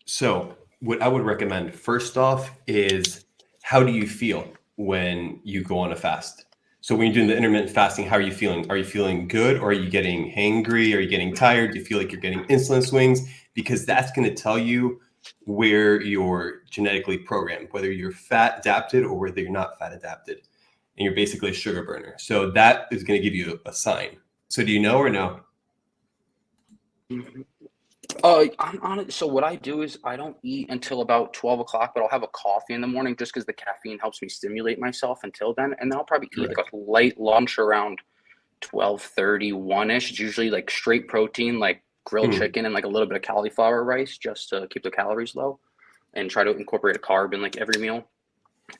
So what I would recommend first off is, how do you feel when you go on a fast? So when you're doing the intermittent fasting, how are you feeling? Are you feeling good, or are you getting hangry? Are you getting tired? Do you feel like you're getting insulin swings? Because that's going to tell you where you're genetically programmed, whether you're fat adapted or whether you're not fat adapted, and you're basically a sugar burner. So that is going to give you a sign. So do you know or no? I'm on it. So what I do is I don't eat until about 12 o'clock, but I'll have a coffee in the morning just because the caffeine helps me stimulate myself until then. And then I'll probably eat like a light lunch around 12:30, 1-ish. It's usually like straight protein, like grilled chicken and like a little bit of cauliflower rice just to keep the calories low, and try to incorporate a carb in like every meal.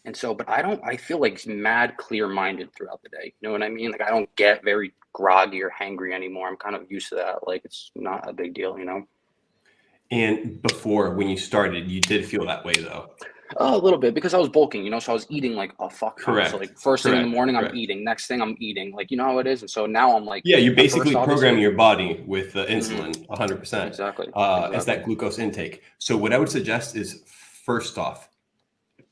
And so, but I feel like mad clear-minded throughout the day. You know what I mean? Like I don't get very groggy or hangry anymore. I'm kind of used to that. Like it's not a big deal, you know? And before, when you started, you did feel that way though. A little bit, because I was bulking, you know, so I was eating like a fuck ton. Correct. So like first thing in the morning, Correct. I'm eating. Next thing I'm eating, like, you know how it is. And so now I'm like, Yeah, you're basically first, programming your body with insulin 100%. Exactly. As that glucose intake. So what I would suggest is, first off,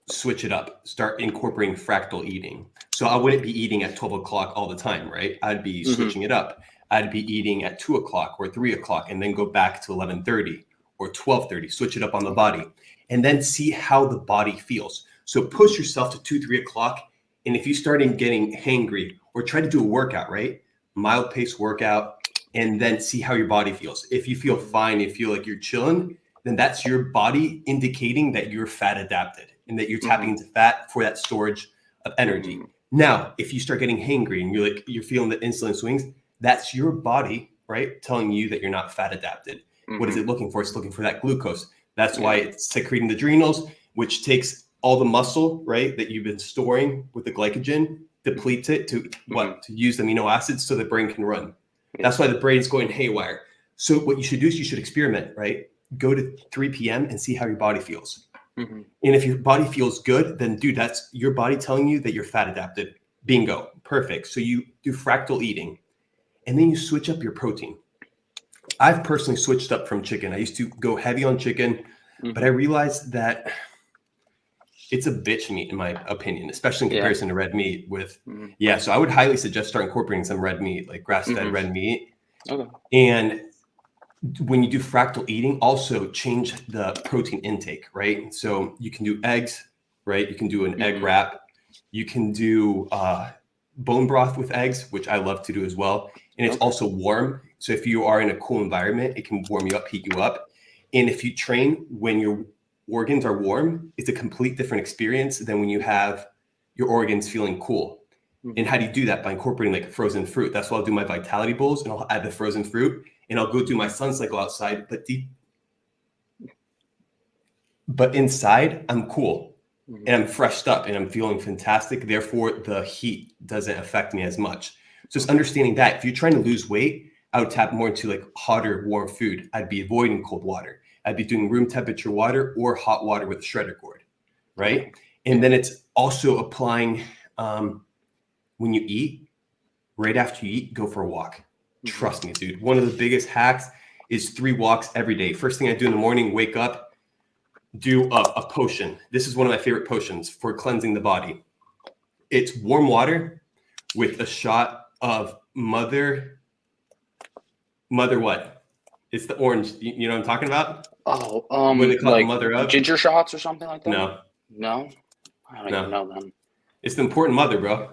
switch it up. Start incorporating fractal eating. So I wouldn't be eating at 12 o'clock all the time, right? I'd be switching it up. I'd be eating at 2 o'clock or 3 o'clock and then go back to 11:30 or 12:30. Switch it up on the body. And then see how the body feels. So push yourself to 2, 3 o'clock. And if you start getting hangry, or try to do a workout, right? Mild pace workout, and then see how your body feels. If you feel fine, you feel like you're chilling, then that's your body indicating that you're fat adapted and that you're tapping into fat for that storage of energy. Now, if you start getting hangry and you're feeling the insulin swings, that's your body, right, telling you that you're not fat adapted. What is it looking for? It's looking for that glucose. That's why it's secreting the adrenals, which takes all the muscle, right, that you've been storing with the glycogen, depletes it to use the amino acids so the brain can run. That's why the brain's going haywire. So what you should do is you should experiment, right? Go to 3 p.m. and see how your body feels. And if your body feels good, then dude, that's your body telling you that you're fat adapted. Bingo. Perfect. So you do fractal eating and then you switch up your protein. I've personally switched up from chicken. I used to go heavy on chicken, but I realized that it's a bitch meat in my opinion, especially in comparison to red meat so I would highly suggest start incorporating some red meat, like grass-fed red meat. And when you do fractal eating, also change the protein intake, right? So you can do eggs, right? You can do an egg wrap. You can do bone broth with eggs, which I love to do as well. And it's also warm. So if you are in a cool environment, it can warm you up, heat you up. And if you train when your organs are warm, it's a complete different experience than when you have your organs feeling cool. And how do you do that? By incorporating like frozen fruit. That's why I'll do my vitality bowls and I'll add the frozen fruit and I'll go do my sun cycle outside, but inside I'm cool and I'm freshed up and I'm feeling fantastic. Therefore the heat doesn't affect me as much. So it's understanding that if you're trying to lose weight, I would tap more into like hotter, warm food. I'd be avoiding cold water. I'd be doing room temperature water or hot water with a shredder cord, right? And then it's also applying, when you eat, right after you eat, go for a walk. Trust me, dude. One of the biggest hacks is 3 walks every day. First thing I do in the morning, wake up, do a potion. This is one of my favorite potions for cleansing the body. It's warm water with a shot of mother what? It's the orange. You know what I'm talking about? Oh, what they call like it, mother of? ginger shots or something like that? No. I don't even know them. It's the important mother, bro.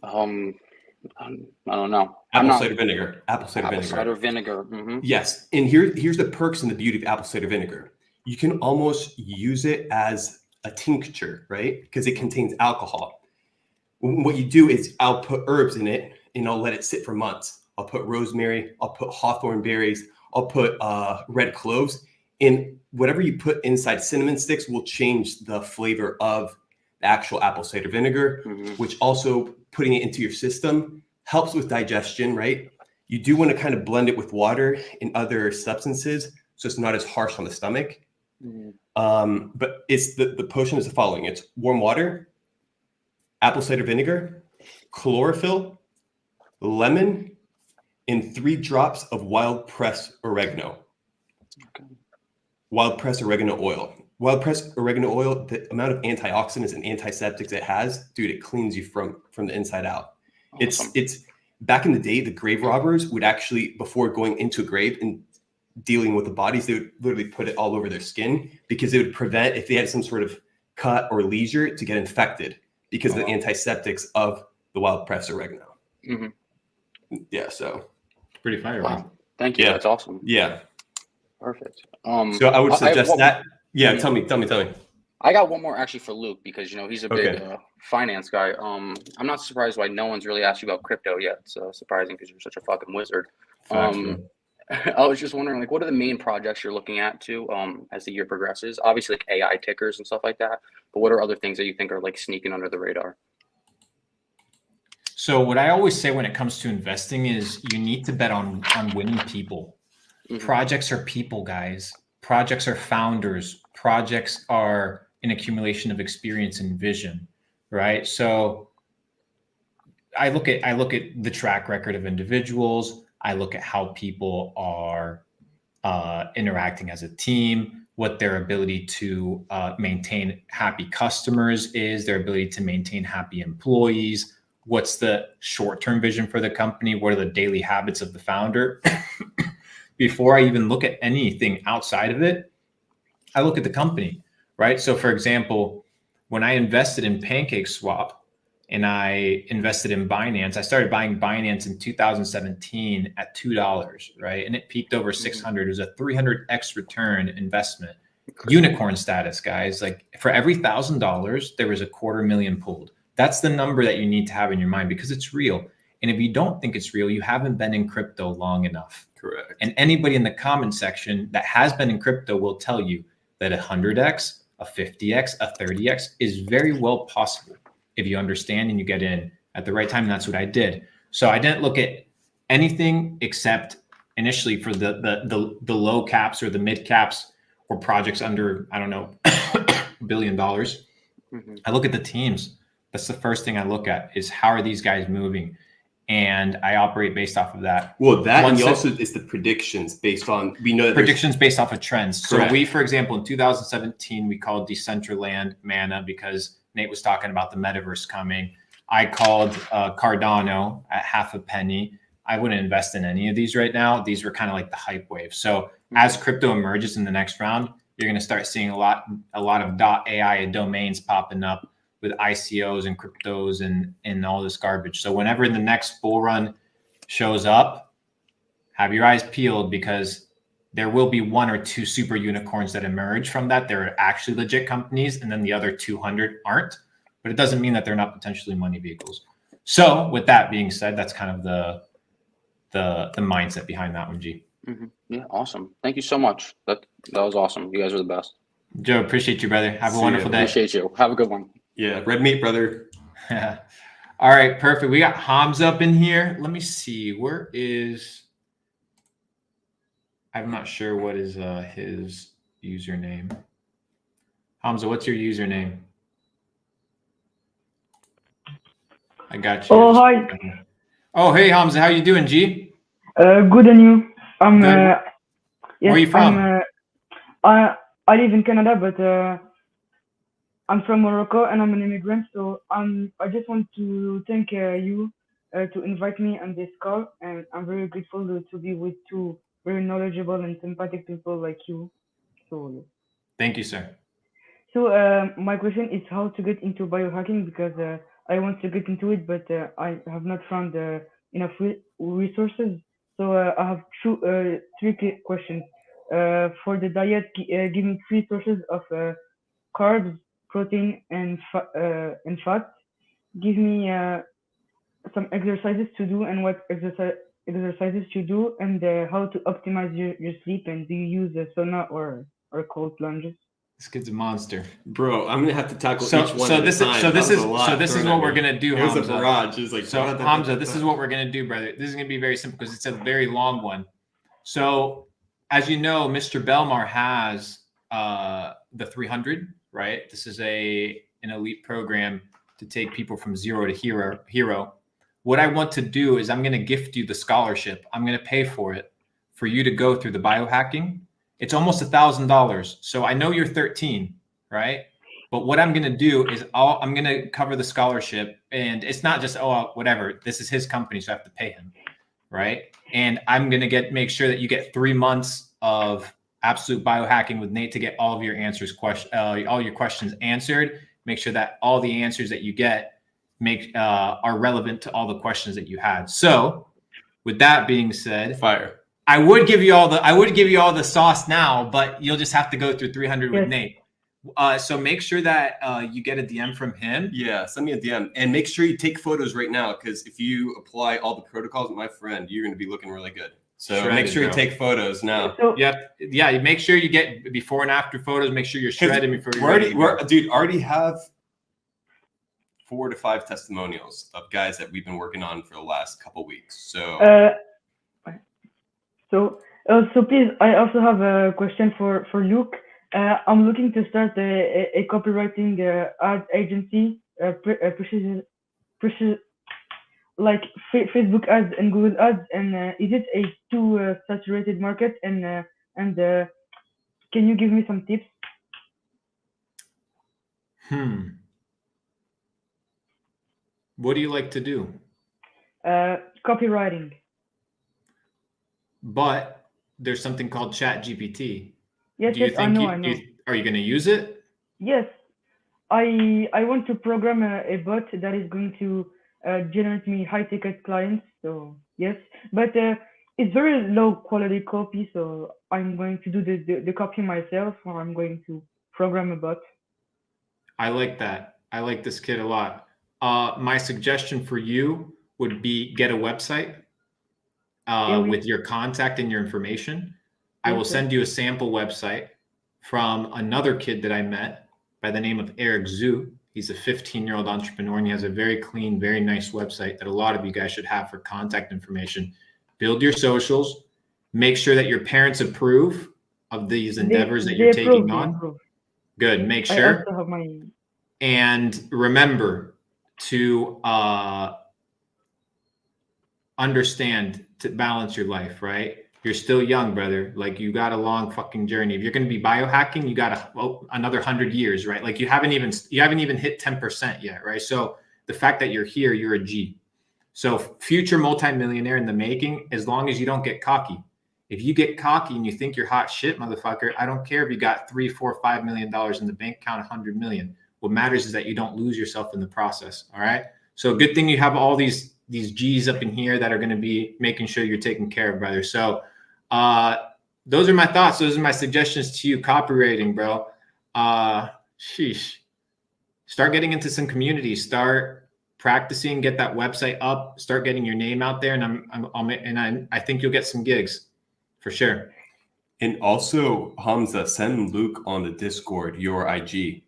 I don't know. Apple cider vinegar. Apple cider vinegar. Yes. And here's the perks and the beauty of apple cider vinegar. You can almost use it as a tincture, right? Because it contains alcohol. What you do is I'll put herbs in it and I'll let it sit for months. I'll put rosemary. I'll put hawthorn berries. I'll put red cloves. And whatever you put inside cinnamon sticks will change the flavor of the actual apple cider vinegar, which also putting it into your system helps with digestion, right? You do want to kind of blend it with water and other substances so it's not as harsh on the stomach. But it's the potion is the following. It's warm water, apple cider vinegar, chlorophyll, lemon, and 3 drops of wild pressed oregano. Wild pressed oregano oil. Wild pressed oregano oil, the amount of antioxidants and antiseptics it has, dude, it cleans you from the inside out. Awesome. It's back in the day, the grave robbers would actually, before going into a grave and dealing with the bodies, they would literally put it all over their skin because it would prevent, if they had some sort of cut or leisure, to get infected because of the antiseptics of the wild pressed oregano. Yeah, so pretty fire. Wow. Thank you. Yeah. That's awesome. Yeah. Perfect. So I would suggest that. Yeah, tell me. I got one more actually for Luke because he's a big finance guy. I'm not surprised why no one's really asked you about crypto yet. It's surprising because you're such a fucking wizard. I was just wondering, like, what are the main projects you're looking at too as the year progresses? Obviously, like AI tickers and stuff like that. But what are other things that you think are like sneaking under the radar? So what I always say when it comes to investing is you need to bet on winning people. Projects are people, guys. Projects are founders. Projects are an accumulation of experience and vision, right? So I look at the track record of individuals. I look at how people are interacting as a team, what their ability to maintain happy customers is, their ability to maintain happy employees, what's the short-term vision for the company, what are the daily habits of the founder. Before I even look at anything outside of it, I look at the company, right? So for example, when I invested in PancakeSwap and I invested in Binance, I started buying Binance in 2017 at $2, right? And it peaked over 600. It was a 300x return investment. Unicorn status, guys. Like for every $1,000, there was $250,000 pulled. That's the number that you need to have in your mind because it's real. And if you don't think it's real, you haven't been in crypto long enough. Correct. And anybody in the comment section that has been in crypto will tell you that 100x, a 50x, a 30x is very well possible if you understand and you get in at the right time. And that's what I did. So I didn't look at anything except initially for the low caps or the mid caps or projects under, I don't know, $1 billion. I look at the teams. That's the first thing I look at is how are these guys moving? And I operate based off of that. Well, that and also is the predictions based on, we know that predictions based off of trends. Correct. So we, for example, in 2017, we called Decentraland Mana because Nate was talking about the metaverse coming. I called Cardano at half a penny. I wouldn't invest in any of these right now. These were kind of like the hype wave. So as crypto emerges in the next round, you're going to start seeing a lot of .ai domains popping up with ICOs and cryptos and all this garbage. So whenever the next bull run shows up, have your eyes peeled because there will be 1 or 2 super unicorns that emerge from that. They're actually legit companies, and then the other 200 aren't. But it doesn't mean that they're not potentially money vehicles. So with that being said, that's kind of the mindset behind that one, G. Yeah, awesome. Thank you so much. That was awesome. You guys are the best. Joe, appreciate you, brother. Have a wonderful day. Appreciate you. Have a good one. Yeah, red meat, brother. All right, perfect. We got Hamza up in here. Let me see. Where is? I'm not sure what is his username. Hamza, what's your username? I got you. Oh, hi. Oh, hey, Hamza. How you doing, G? Good, and you? I'm. Good. Yes, Where are you from? I live in Canada, but I'm from Morocco and I'm an immigrant. So I just want to thank you to invite me on this call, and I'm very grateful to be with 2 very knowledgeable and sympathetic people like you. So Thank you, sir. So my question is how to get into biohacking, because I want to get into it, but I have not found enough resources. So I have 3 questions. For the diet, give me 3 sources of carbs, protein, and fat. Give me some exercises to do and what exercises to do, and how to optimize your sleep. And do you use a sauna or cold plunges? This kid's a monster, bro. I'm gonna have to tackle each one at a time. So this is what we're gonna do. It was a barrage. It was like Hamza. This is what we're gonna do, brother. This is gonna be very simple because it's a very long one. So, as you know, Mr. Belmar has the 300, right? This is an elite program to take people from zero to hero. What I want to do is I'm gonna gift you the scholarship. I'm gonna pay for it for you to go through the biohacking. It's almost $1,000. So I know you're 13, right? But what I'm going to do is I'm going to cover the scholarship, and it's not just, oh, whatever, this is his company, so I have to pay him, right? And I'm going to make sure that you get 3 months of absolute biohacking with Nate to get all of your all your questions answered. Make sure that all the answers that you get are relevant to all the questions that you had. So with that being said, fire. I would give you all the sauce now, but you'll just have to go through 300 with Nate. So make sure that you get a DM from him. Yeah, send me a DM and make sure you take photos right now, because if you apply all the protocols with my friend, you're going to be looking really good. So make sure you take photos now. Yeah. Make sure you get before and after photos. Make sure you're shredded before you're already have 4 to 5 testimonials of guys that we've been working on for the last couple weeks. So please, I also have a question for Luke. I'm looking to start a copywriting ad agency, like Facebook ads and Google ads. And is it a too saturated market? And can you give me some tips? What do you like to do? Copywriting. But there's something called ChatGPT. Yes, I know. Are you going to use it? Yes, I want to program a bot that is going to generate me high-ticket clients. So yes, but it's very low-quality copy. So I'm going to do the copy myself, or I'm going to program a bot. I like that. I like this kid a lot. my suggestion for you would be get a website with your contact and your information. I will send you a sample website from another kid that I met by the name of Eric Zhu. He's a 15-year-old entrepreneur, and he has a very clean, very nice website that a lot of you guys should have for contact information. Build your socials. Make sure that your parents approve of these endeavors that you're taking on. Good. Make sure. I also have my... And remember to understand to balance your life, right? You're still young, brother. Like, you got a long fucking journey. If you're going to be biohacking, you got another 100 years, right? Like, you haven't even hit 10% yet, right? So the fact that you're here, you're a G. So future multimillionaire in the making, as long as you don't get cocky. If you get cocky and you think you're hot shit, motherfucker, I don't care if you got $3, $4, $5 million in the bank account, 100 million. What matters is that you don't lose yourself in the process. All right. So good thing you have all these G's up in here that are going to be making sure you're taken care of, brother. So those are my thoughts. Those are my suggestions to you. Copywriting, bro. Sheesh. Start getting into some communities. Start practicing. Get that website up. Start getting your name out there, and I think you'll get some gigs for sure. And also, Hamza, send Luke on the Discord your IG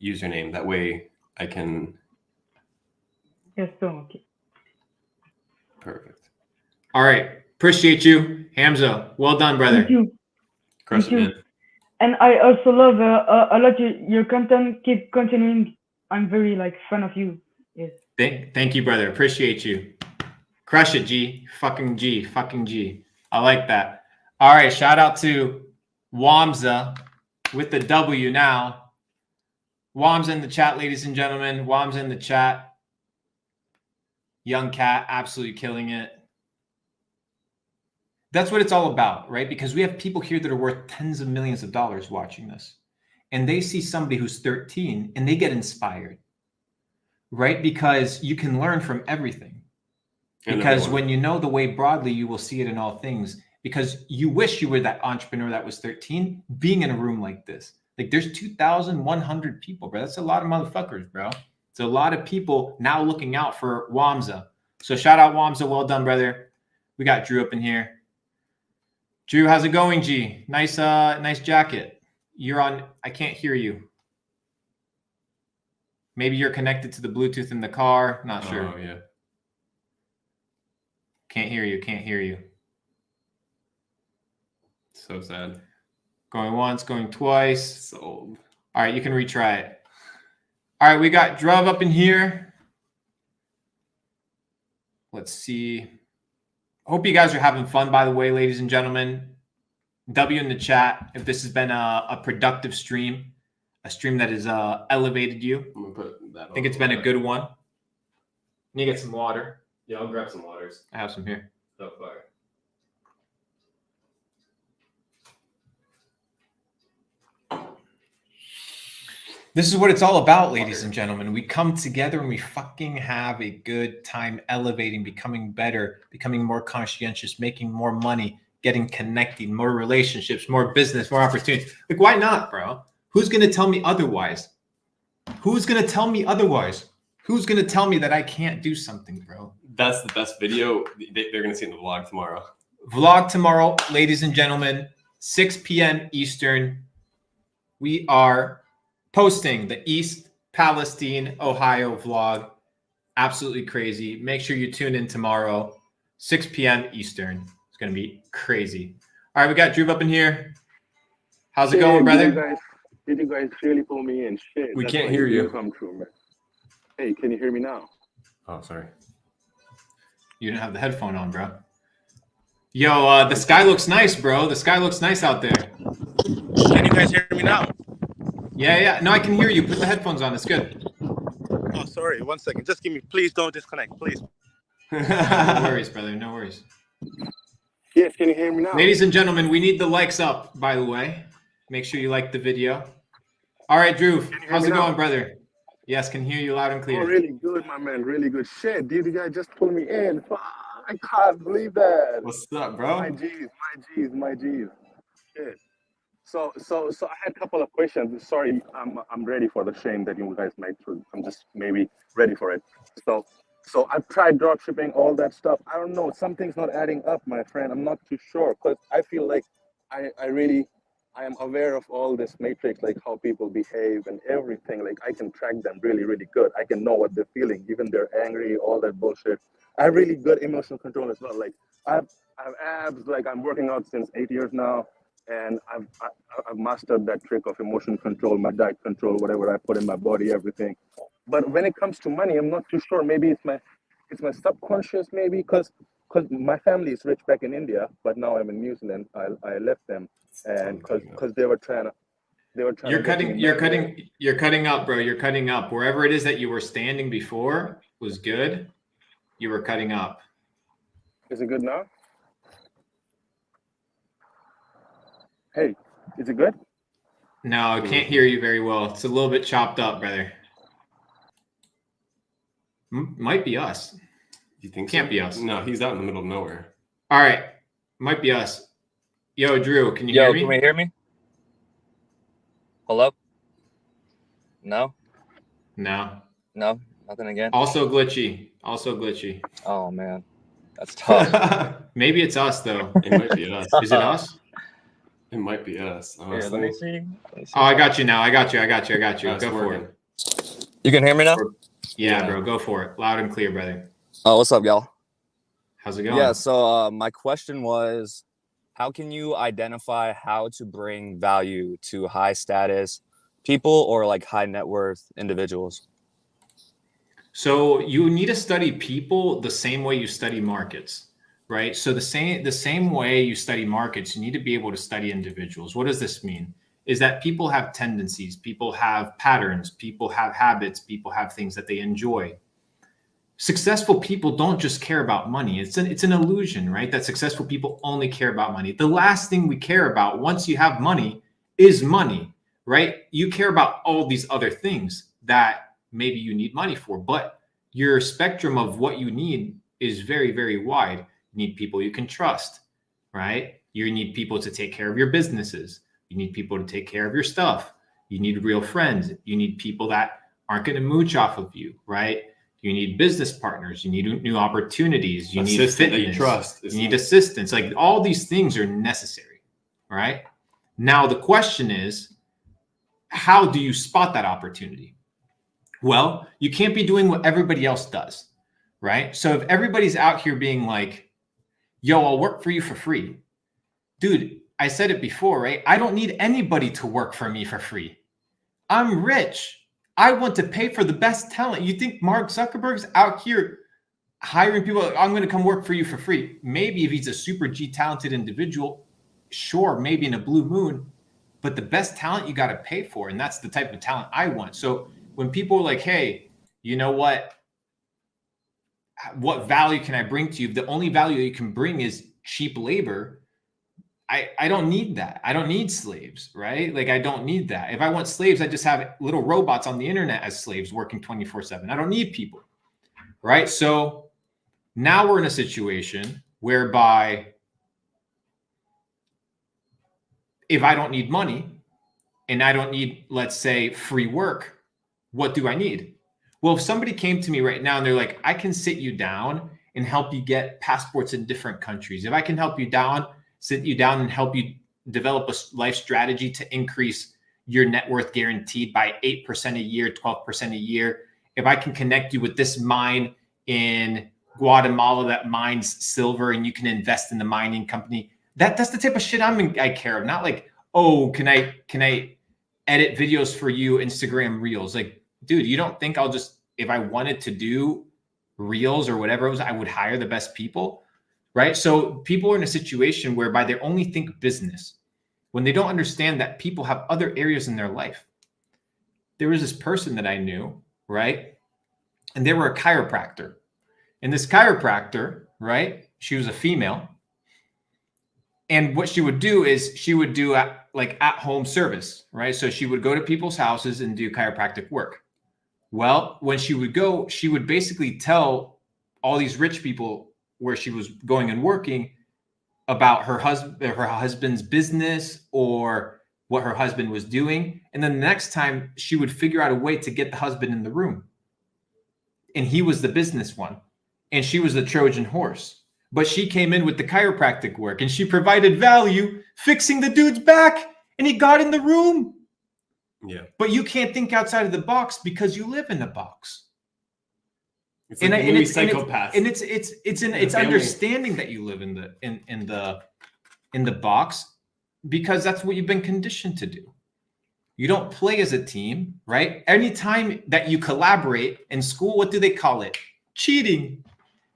username. That way, I can. Yes, so okay. Perfect. All right. Appreciate you, Hamza. Well done, brother. Thank you. Crush it, man. And I also love a lot your content. Keep continuing. I'm very fan of you. Yes. Thank you, brother. Appreciate you. Crush it, G. Fucking G. Fucking G. I like that. All right. Shout out to Wamza with the W now. Wamza in the chat, ladies and gentlemen. Wamza in the chat. Young cat, absolutely killing it. That's what it's all about, right? Because we have people here that are worth tens of millions of dollars watching this. And they see somebody who's 13 and they get inspired, right? Because you can learn from everything. Because when you know the way broadly, you will see it in all things. Because you wish you were that entrepreneur that was 13 being in a room like this. Like, there's 2,100 people, bro. That's a lot of motherfuckers, bro. It's a lot of people now looking out for Wamza. So shout out Wamza. Well done, brother. We got Drew up in here. Drew, how's it going, G? Nice jacket. You're on. I can't hear you. Maybe you're connected to the Bluetooth in the car. Not sure. Oh, yeah. Can't hear you. Can't hear you. So sad. Going once, going twice. Sold. All right, you can retry it. All right, we got Druv up in here. Let's see. Hope you guys are having fun, by the way, ladies and gentlemen. W in the chat if this has been a productive stream, a stream that has elevated you. I'm gonna put that on. I think it's been a good one. Need to get some water. Yeah, I'll grab some waters. I have some here. Oh, fire. This is what it's all about, ladies and gentlemen. We come together and we fucking have a good time elevating, becoming better, becoming more conscientious, making more money, getting connected, more relationships, more business, more opportunities. Like, why not, bro? Who's going to tell me otherwise? Who's going to tell me otherwise? Who's going to tell me that I can't do something, bro? That's the best video. They're going to see in the vlog tomorrow. Vlog tomorrow, ladies and gentlemen, 6 p.m. Eastern. We are posting the East Palestine, Ohio vlog. Absolutely crazy. Make sure you tune in tomorrow, 6 p.m. Eastern. It's going to be crazy. All right, we got Drew up in here. How's it going, brother? Did you guys really pull me in? Shit. We can't hear you. Come true, man. Hey, can you hear me now? Oh, sorry. You didn't have the headphone on, bro. Yo, the sky looks nice, bro. The sky looks nice out there. Can you guys hear me now? Yeah. No, I can hear you. Put the headphones on. It's good. Oh, sorry. 1 second. Just give me. Please don't disconnect, please. No worries, brother. No worries. Yes, can you hear me now? Ladies and gentlemen, we need the likes up, by the way. Make sure you like the video. All right, Drew. How's it going, brother? Yes, can hear you loud and clear. Oh, really good, my man. Really good. Shit, dude, you guys just pulled me in. I can't believe that. What's up, bro? My G's. Shit. So I had a couple of questions. Sorry, I'm ready for the shame that you guys might through. I'm just maybe ready for it. So I've tried drop shipping, all that stuff. I don't know. Something's not adding up, my friend. I'm not too sure because I feel like I am aware of all this matrix, like how people behave and everything. Like I can track them really, really good. I can know what they're feeling, even they're angry, all that bullshit. I have really good emotional control as well. Like I have abs. Like I'm working out since 8 years now, and I've mastered that trick of emotion control, my diet control, whatever I put in my body, everything. But when it comes to money, I'm not too sure. Maybe it's my subconscious, maybe because my family is rich back in India, but now I'm in New Zealand. I left them, and because they were trying to You're get me cutting, you're married. cutting, you're cutting up, bro. You're cutting up. Wherever it is that you were standing before was good. You were cutting up. Is it good now? Hey, is it good? No, I can't hear you very well. It's a little bit chopped up, brother. Might be us. You think Can't so? be us. No, he's out in the middle of nowhere. All right. Might be us. Yo, Drew, can you hear me? Can we hear me? Hello? No? No. No? Nothing again? Also glitchy. Also glitchy. Oh, man. That's tough. Maybe it's us, though. It might be us. Is it us? It might be us. Here, Honestly. let me see. Oh, I got you now. I got you. Oh, Go for it. You can hear me now? Yeah, bro. Go for it. Loud and clear, brother. Oh, what's up, y'all? How's it going? Yeah, so my question was, how can you identify how to bring value to high status people or like high net worth individuals? So you need to study people the same way you study markets, right? So the same way you study markets, you need to be able to study individuals. What does this mean? Is that people have tendencies, people have patterns, people have habits, people have things that they enjoy. Successful people don't just care about money. It's an illusion, right? That successful people only care about money. The last thing we care about once you have money is money, right? You care about all these other things that maybe you need money for, but your spectrum of what you need is very, very wide. You need people you can trust, right? You need people to take care of your businesses. You need people to take care of your stuff. You need real friends. You need people that aren't going to mooch off of you, right? You need business partners. You need new opportunities. You need fitness. That you trust. You need assistance. Like all these things are necessary, right? Now the question is, how do you spot that opportunity? Well, you can't be doing what everybody else does, right? So if everybody's out here being like, yo, I'll work for you for free. Dude, I said it before, right? I don't need anybody to work for me for free. I'm rich. I want to pay for the best talent. You think Mark Zuckerberg's out here hiring people? I'm going to come work for you for free. Maybe if he's a super G talented individual, sure, maybe in a blue moon, but the best talent you got to pay for. And that's the type of talent I want. So when people are like, hey, you know what value can I bring to you? The only value you can bring is cheap labor. I don't need that. I don't need slaves, right? Like I don't need that. If I want slaves, I just have little robots on the internet as slaves working 24/7. I don't need people, right? So now we're in a situation whereby if I don't need money and I don't need, let's say, free work, what do I need? Well, if somebody came to me right now and they're like, I can sit you down and help you get passports in different countries. If I can help you down, sit you down and help you develop a life strategy to increase your net worth guaranteed by 8% a year, 12% a year. If I can connect you with this mine in Guatemala that mines silver and you can invest in the mining company, that's the type of shit I care of. Not like, oh, can I edit videos for you, Instagram reels? Like, dude, you don't think I'll just, if I wanted to do reels or whatever it was, I would hire the best people, right? So people are in a situation whereby they only think business when they don't understand that people have other areas in their life. There was this person that I knew, right? And they were a chiropractor. And this chiropractor, right? She was a female. And what she would do is she would do like at-home service, right? So she would go to people's houses and do chiropractic work. Well, when she would go, she would basically tell all these rich people where she was going and working about her husband's business or what her husband was doing. And then the next time she would figure out a way to get the husband in the room. And he was the business one. And she was the Trojan horse. But she came in with the chiropractic work and she provided value, fixing the dude's back, and he got in the room. Yeah. But you can't think outside of the box because you live in the box. It's like it's understanding that you live in the box, because that's what you've been conditioned to do. You don't play as a team, right? Anytime that you collaborate in school, what do they call it? Cheating.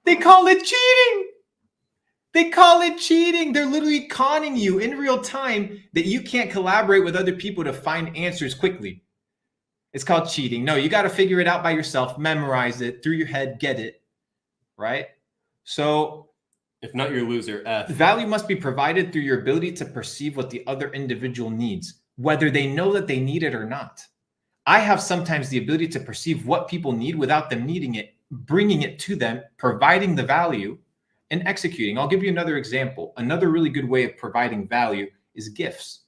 They call it cheating. They call it cheating. They're literally conning you in real time that you can't collaborate with other people to find answers quickly. It's called cheating. No, you got to figure it out by yourself, memorize it through your head, get it, right? So if not, you're a loser. Value must be provided through your ability to perceive what the other individual needs, whether they know that they need it or not. I have sometimes the ability to perceive what people need without them needing it, bringing it to them, providing the value, and executing. I'll give you another example. Another really good way of providing value is gifts.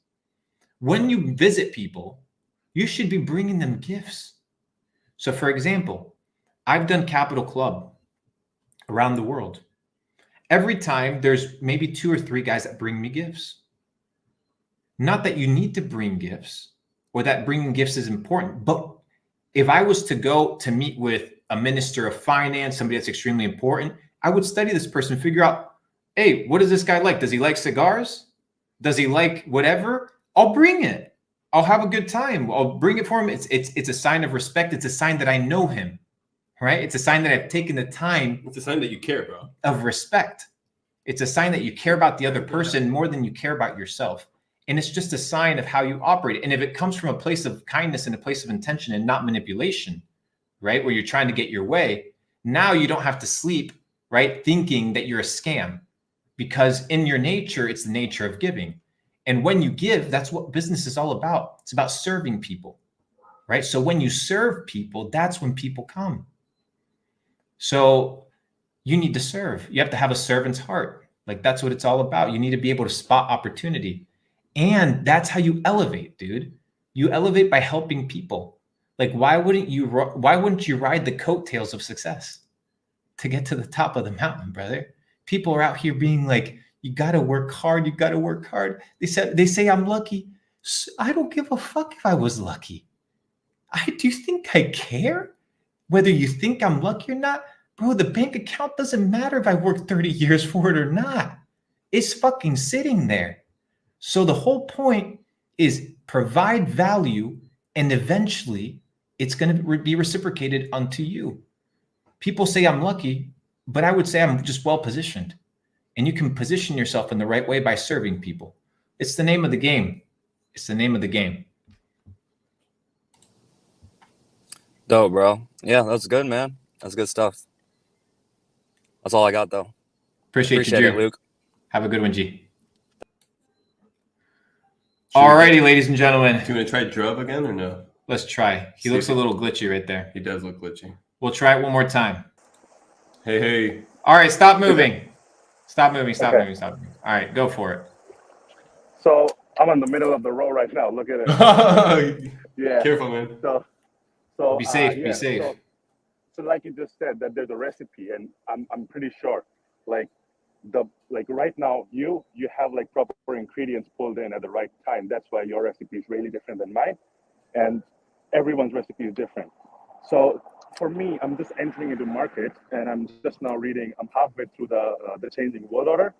When you visit people, you should be bringing them gifts. So for example, I've done Capital Club around the world. Every time there's maybe 2 or 3 guys that bring me gifts. Not that you need to bring gifts or that bringing gifts is important, but if I was to go to meet with a minister of finance, somebody that's extremely important, I would study this person, figure out, hey, what does this guy like? Does he like cigars? Does he like whatever? I'll bring it. I'll have a good time. I'll bring it for him. It's a sign of respect. It's a sign that I know him, right? It's a sign that I've taken the time. It's a sign that you care, bro. Of respect. It's a sign that you care about the other person more than you care about yourself. And it's just a sign of how you operate. And if it comes from a place of kindness and a place of intention and not manipulation, right, where you're trying to get your way, now you don't have to sleep, right, thinking that you're a scam, because in your nature, it's the nature of giving. And when you give, that's what business is all about. It's about serving people, right? So when you serve people, that's when people come. So you need to serve. You have to have a servant's heart. Like, that's what it's all about. You need to be able to spot opportunity. And that's how you elevate, dude. You elevate by helping people. Like, why wouldn't you ride the coattails of success to get to the top of the mountain, brother? People are out here being like, you got to work hard. You got to work hard. They say I'm lucky. I don't give a fuck if I was lucky. Do you think I care whether you think I'm lucky or not? Bro, the bank account doesn't matter if I worked 30 years for it or not. It's fucking sitting there. So the whole point is provide value, and eventually it's going to be reciprocated unto you. People say I'm lucky, but I would say I'm just well positioned. And you can position yourself in the right way by serving people. It's the name of the game. It's the name of the game. Dope, bro. Yeah, that's good, man. That's good stuff. That's all I got, though. Appreciate you, Drew. It, Luke. Have a good one, G. Alrighty, ladies and gentlemen. Do you want to try Drub again or no? Let's try. He looks a little glitchy right there. He does look glitchy. We'll try it one more time. Hey. All right, stop moving. Stop moving. All right, go for it. So I'm in the middle of the road right now. Look at it. Yeah. Careful, man. So be safe. Be safe. So like you just said, that there's a recipe, and I'm pretty sure, like right now you have like proper ingredients pulled in at the right time. That's why your recipe is really different than mine, and everyone's recipe is different. So for me, I'm just entering into market, and I'm just now reading. I'm halfway through the Changing World Order,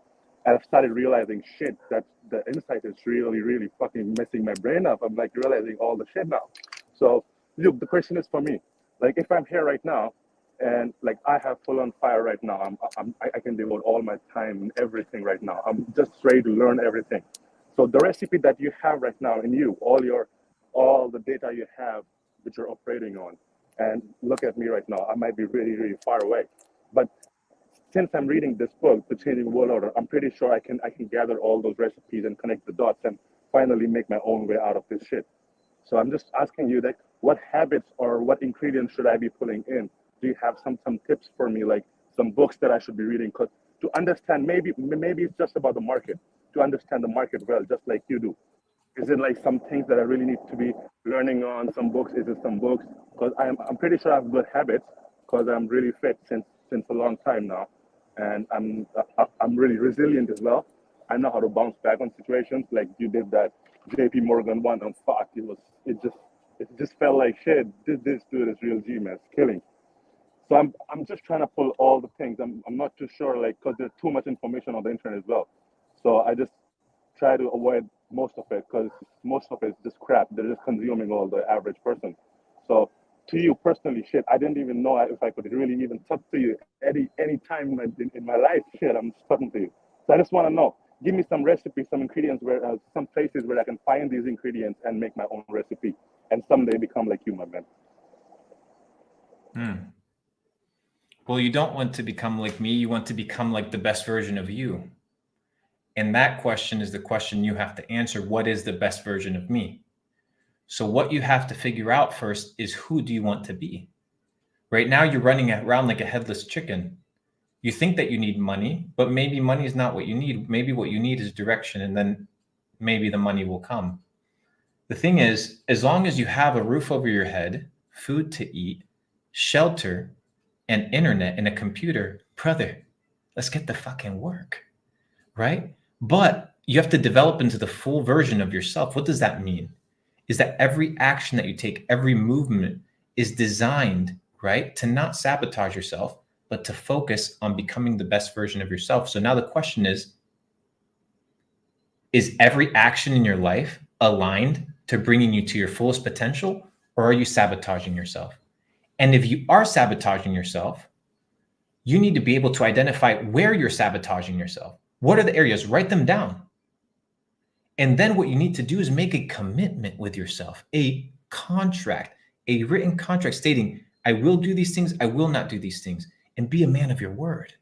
and I've started realizing shit that the insight is really, really fucking messing my brain up. I'm like realizing all the shit now. So Luke, the question is for me, like if I'm here right now, and like I have full on fire right now, I can devote all my time and everything right now. I'm just ready to learn everything. So the recipe that you have right now in you, all the data you have that you're operating on, and look at me right now, I might be really, really far away. But since I'm reading this book, The Changing World Order, I'm pretty sure I can gather all those recipes and connect the dots and finally make my own way out of this shit. So I'm just asking you, like, what habits or what ingredients should I be putting in? Do you have some tips for me, like some books that I should be reading? Cause to understand, maybe it's just about the market, to understand the market well, just like you do. Is it like some things that I really need to be learning on? Some books? Is it some books? Because I'm pretty sure I have good habits because I'm really fit since a long time now, and I'm really resilient as well. I know how to bounce back on situations. Like you did that JP Morgan one on Fox. It just felt like shit. This dude is real G, man. It's killing. So I'm just trying to pull all the things. I'm not too sure, like, because there's too much information on the internet as well. So I just try to avoid most of it because most of it is just crap. They're just consuming all the average person. So to you personally, shit, I didn't even know if I could really even talk to you any time in my life. Shit, I'm just talking to you. So I just want to know. Give me some recipes, some ingredients where some places where I can find these ingredients and make my own recipe, and someday become like you, my man. Well, you don't want to become like me. You want to become like the best version of you. And that question is the question you have to answer. What is the best version of me? So what you have to figure out first is, who do you want to be? Right now, you're running around like a headless chicken. You think that you need money, but maybe money is not what you need. Maybe what you need is direction, and then maybe the money will come. The thing is, as long as you have a roof over your head, food to eat, shelter, and internet and a computer, brother, let's get the fucking work, right? But you have to develop into the full version of yourself. What does that mean? Is that every action that you take, every movement is designed, right, to not sabotage yourself, but to focus on becoming the best version of yourself. So now the question is every action in your life aligned to bringing you to your fullest potential, or are you sabotaging yourself? And if you are sabotaging yourself, you need to be able to identify where you're sabotaging yourself. What are the areas? Write them down. And then what you need to do is make a commitment with yourself, a contract, a written contract stating, I will do these things, I will not do these things, and be a man of your word.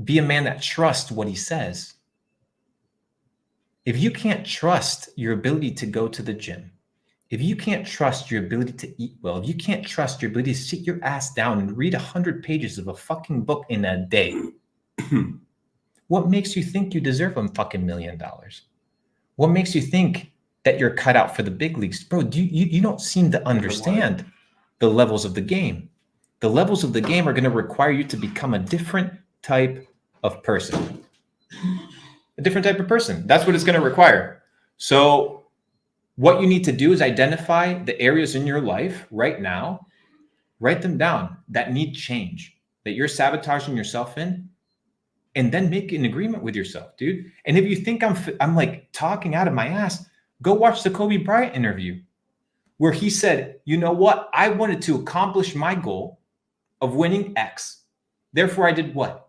Be a man that trusts what he says. If you can't trust your ability to go to the gym, if you can't trust your ability to eat well, if you can't trust your ability to sit your ass down and read 100 pages of a fucking book in a day, what makes you think you deserve a fucking $1 million? What makes you think that you're cut out for the big leagues? Bro, you don't seem to understand the levels of the game. The levels of the game are going to require you to become a different type of person. A different type of person. That's what it's going to require. So what you need to do is identify the areas in your life right now, write them down, that need change, that you're sabotaging yourself in, and then make an agreement with yourself, dude. And if you think I'm like talking out of my ass, go watch the Kobe Bryant interview where he said, you know what? I wanted to accomplish my goal of winning X. Therefore, I did what?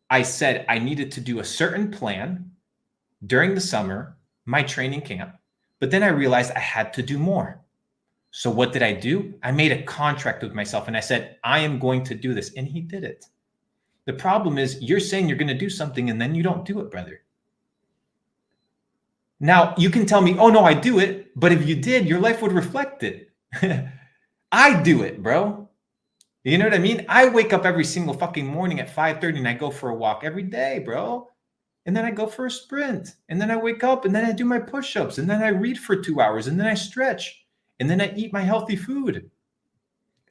I said I needed to do a certain plan during the summer, my training camp, but then I realized I had to do more. So what did I do? I made a contract with myself and I said, I am going to do this. And he did it. The problem is you're saying you're going to do something and then you don't do it, brother. Now you can tell me, oh no, I do it. But if you did, your life would reflect it. I do it, bro. You know what I mean? I wake up every single fucking morning at 5:30 and I go for a walk every day, bro. And then I go for a sprint. And then I wake up and then I do my push-ups. And then I read for 2 hours. And then I stretch. And then I eat my healthy food.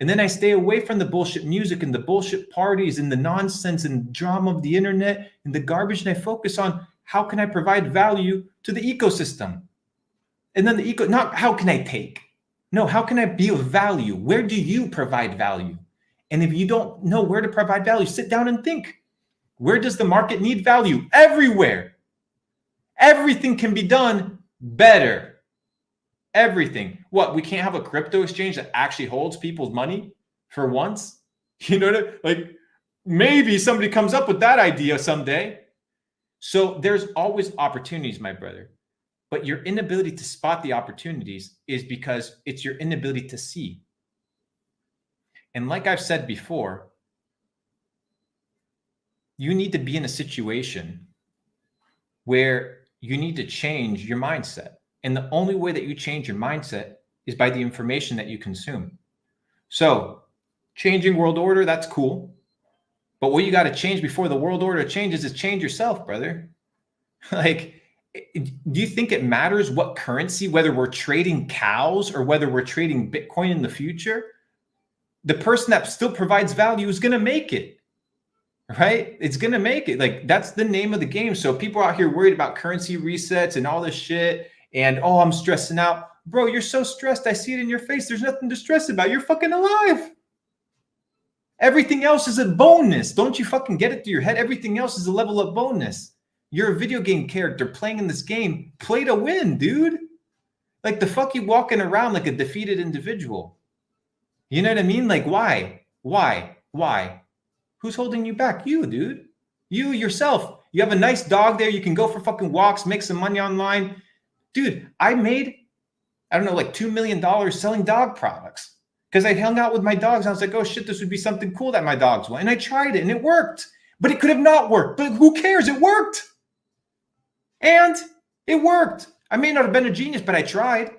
And then I stay away from the bullshit music and the bullshit parties and the nonsense and drama of the internet and the garbage. And I focus on how can I provide value to the ecosystem? And then not how can I take? No, how can I be of value? Where do you provide value? And if you don't know where to provide value, sit down and think. Where does the market need value? Everywhere. Everything can be done better. Everything. What? We can't have a crypto exchange that actually holds people's money for once? You know what I mean? Like maybe somebody comes up with that idea someday. So there's always opportunities, my brother. But your inability to spot the opportunities is because it's your inability to see. And like I've said before, you need to be in a situation where you need to change your mindset. And the only way that you change your mindset is by the information that you consume. So changing world order, that's cool. But what you got to change before the world order changes is change yourself, brother. Like Do you think it matters what currency, whether we're trading cows or whether we're trading Bitcoin in the future? The person that still provides value is going to make it, right? It's going to make it. Like, that's the name of the game. So people out here worried about currency resets and all this shit. And, oh, I'm stressing out. Bro, you're so stressed. I see it in your face. There's nothing to stress about. You're fucking alive. Everything else is a bonus. Don't you fucking get it through your head? Everything else is a level up bonus. You're a video game character playing in this game. Play to win, dude. Like, the fuck you walking around like a defeated individual? You know what I mean? Like, why? Why? Who's holding you back? You, dude. You yourself. You have a nice dog there. You can go for fucking walks, make some money online. Dude, I made, I don't know, like $2 million selling dog products because I hung out with my dogs. I was like, oh shit, this would be something cool that my dogs want. And I tried it and it worked. But it could have not worked. But who cares? It worked. And it worked. I may not have been a genius, but I tried.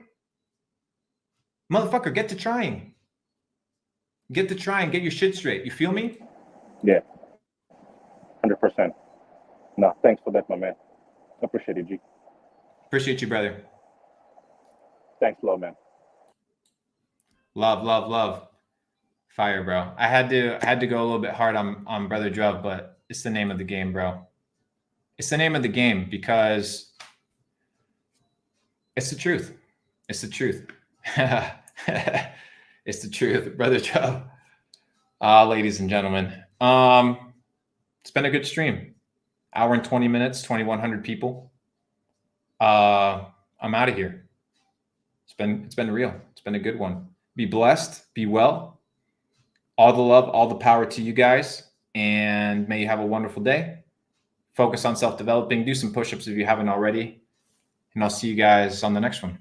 Motherfucker, get to trying. Get to try and get your shit straight. You feel me? Yeah. 100%. No, thanks for that, my man. Appreciate it, G. Appreciate you, brother. Thanks a lot, man. Love. Fire, bro. I had to go a little bit hard on Brother Druv, but it's the name of the game, bro. It's the name of the game because it's the truth. It's the truth. It's the truth, Brother Druv. Ladies and gentlemen, it's been a good stream. Hour and 20 minutes, 2,100 people. I'm out of here. It's been real. It's been a good one. Be blessed. Be well. All the love, all the power to you guys, and may you have a wonderful day. Focus on self-developing. Do some push-ups if you haven't already, and I'll see you guys on the next one.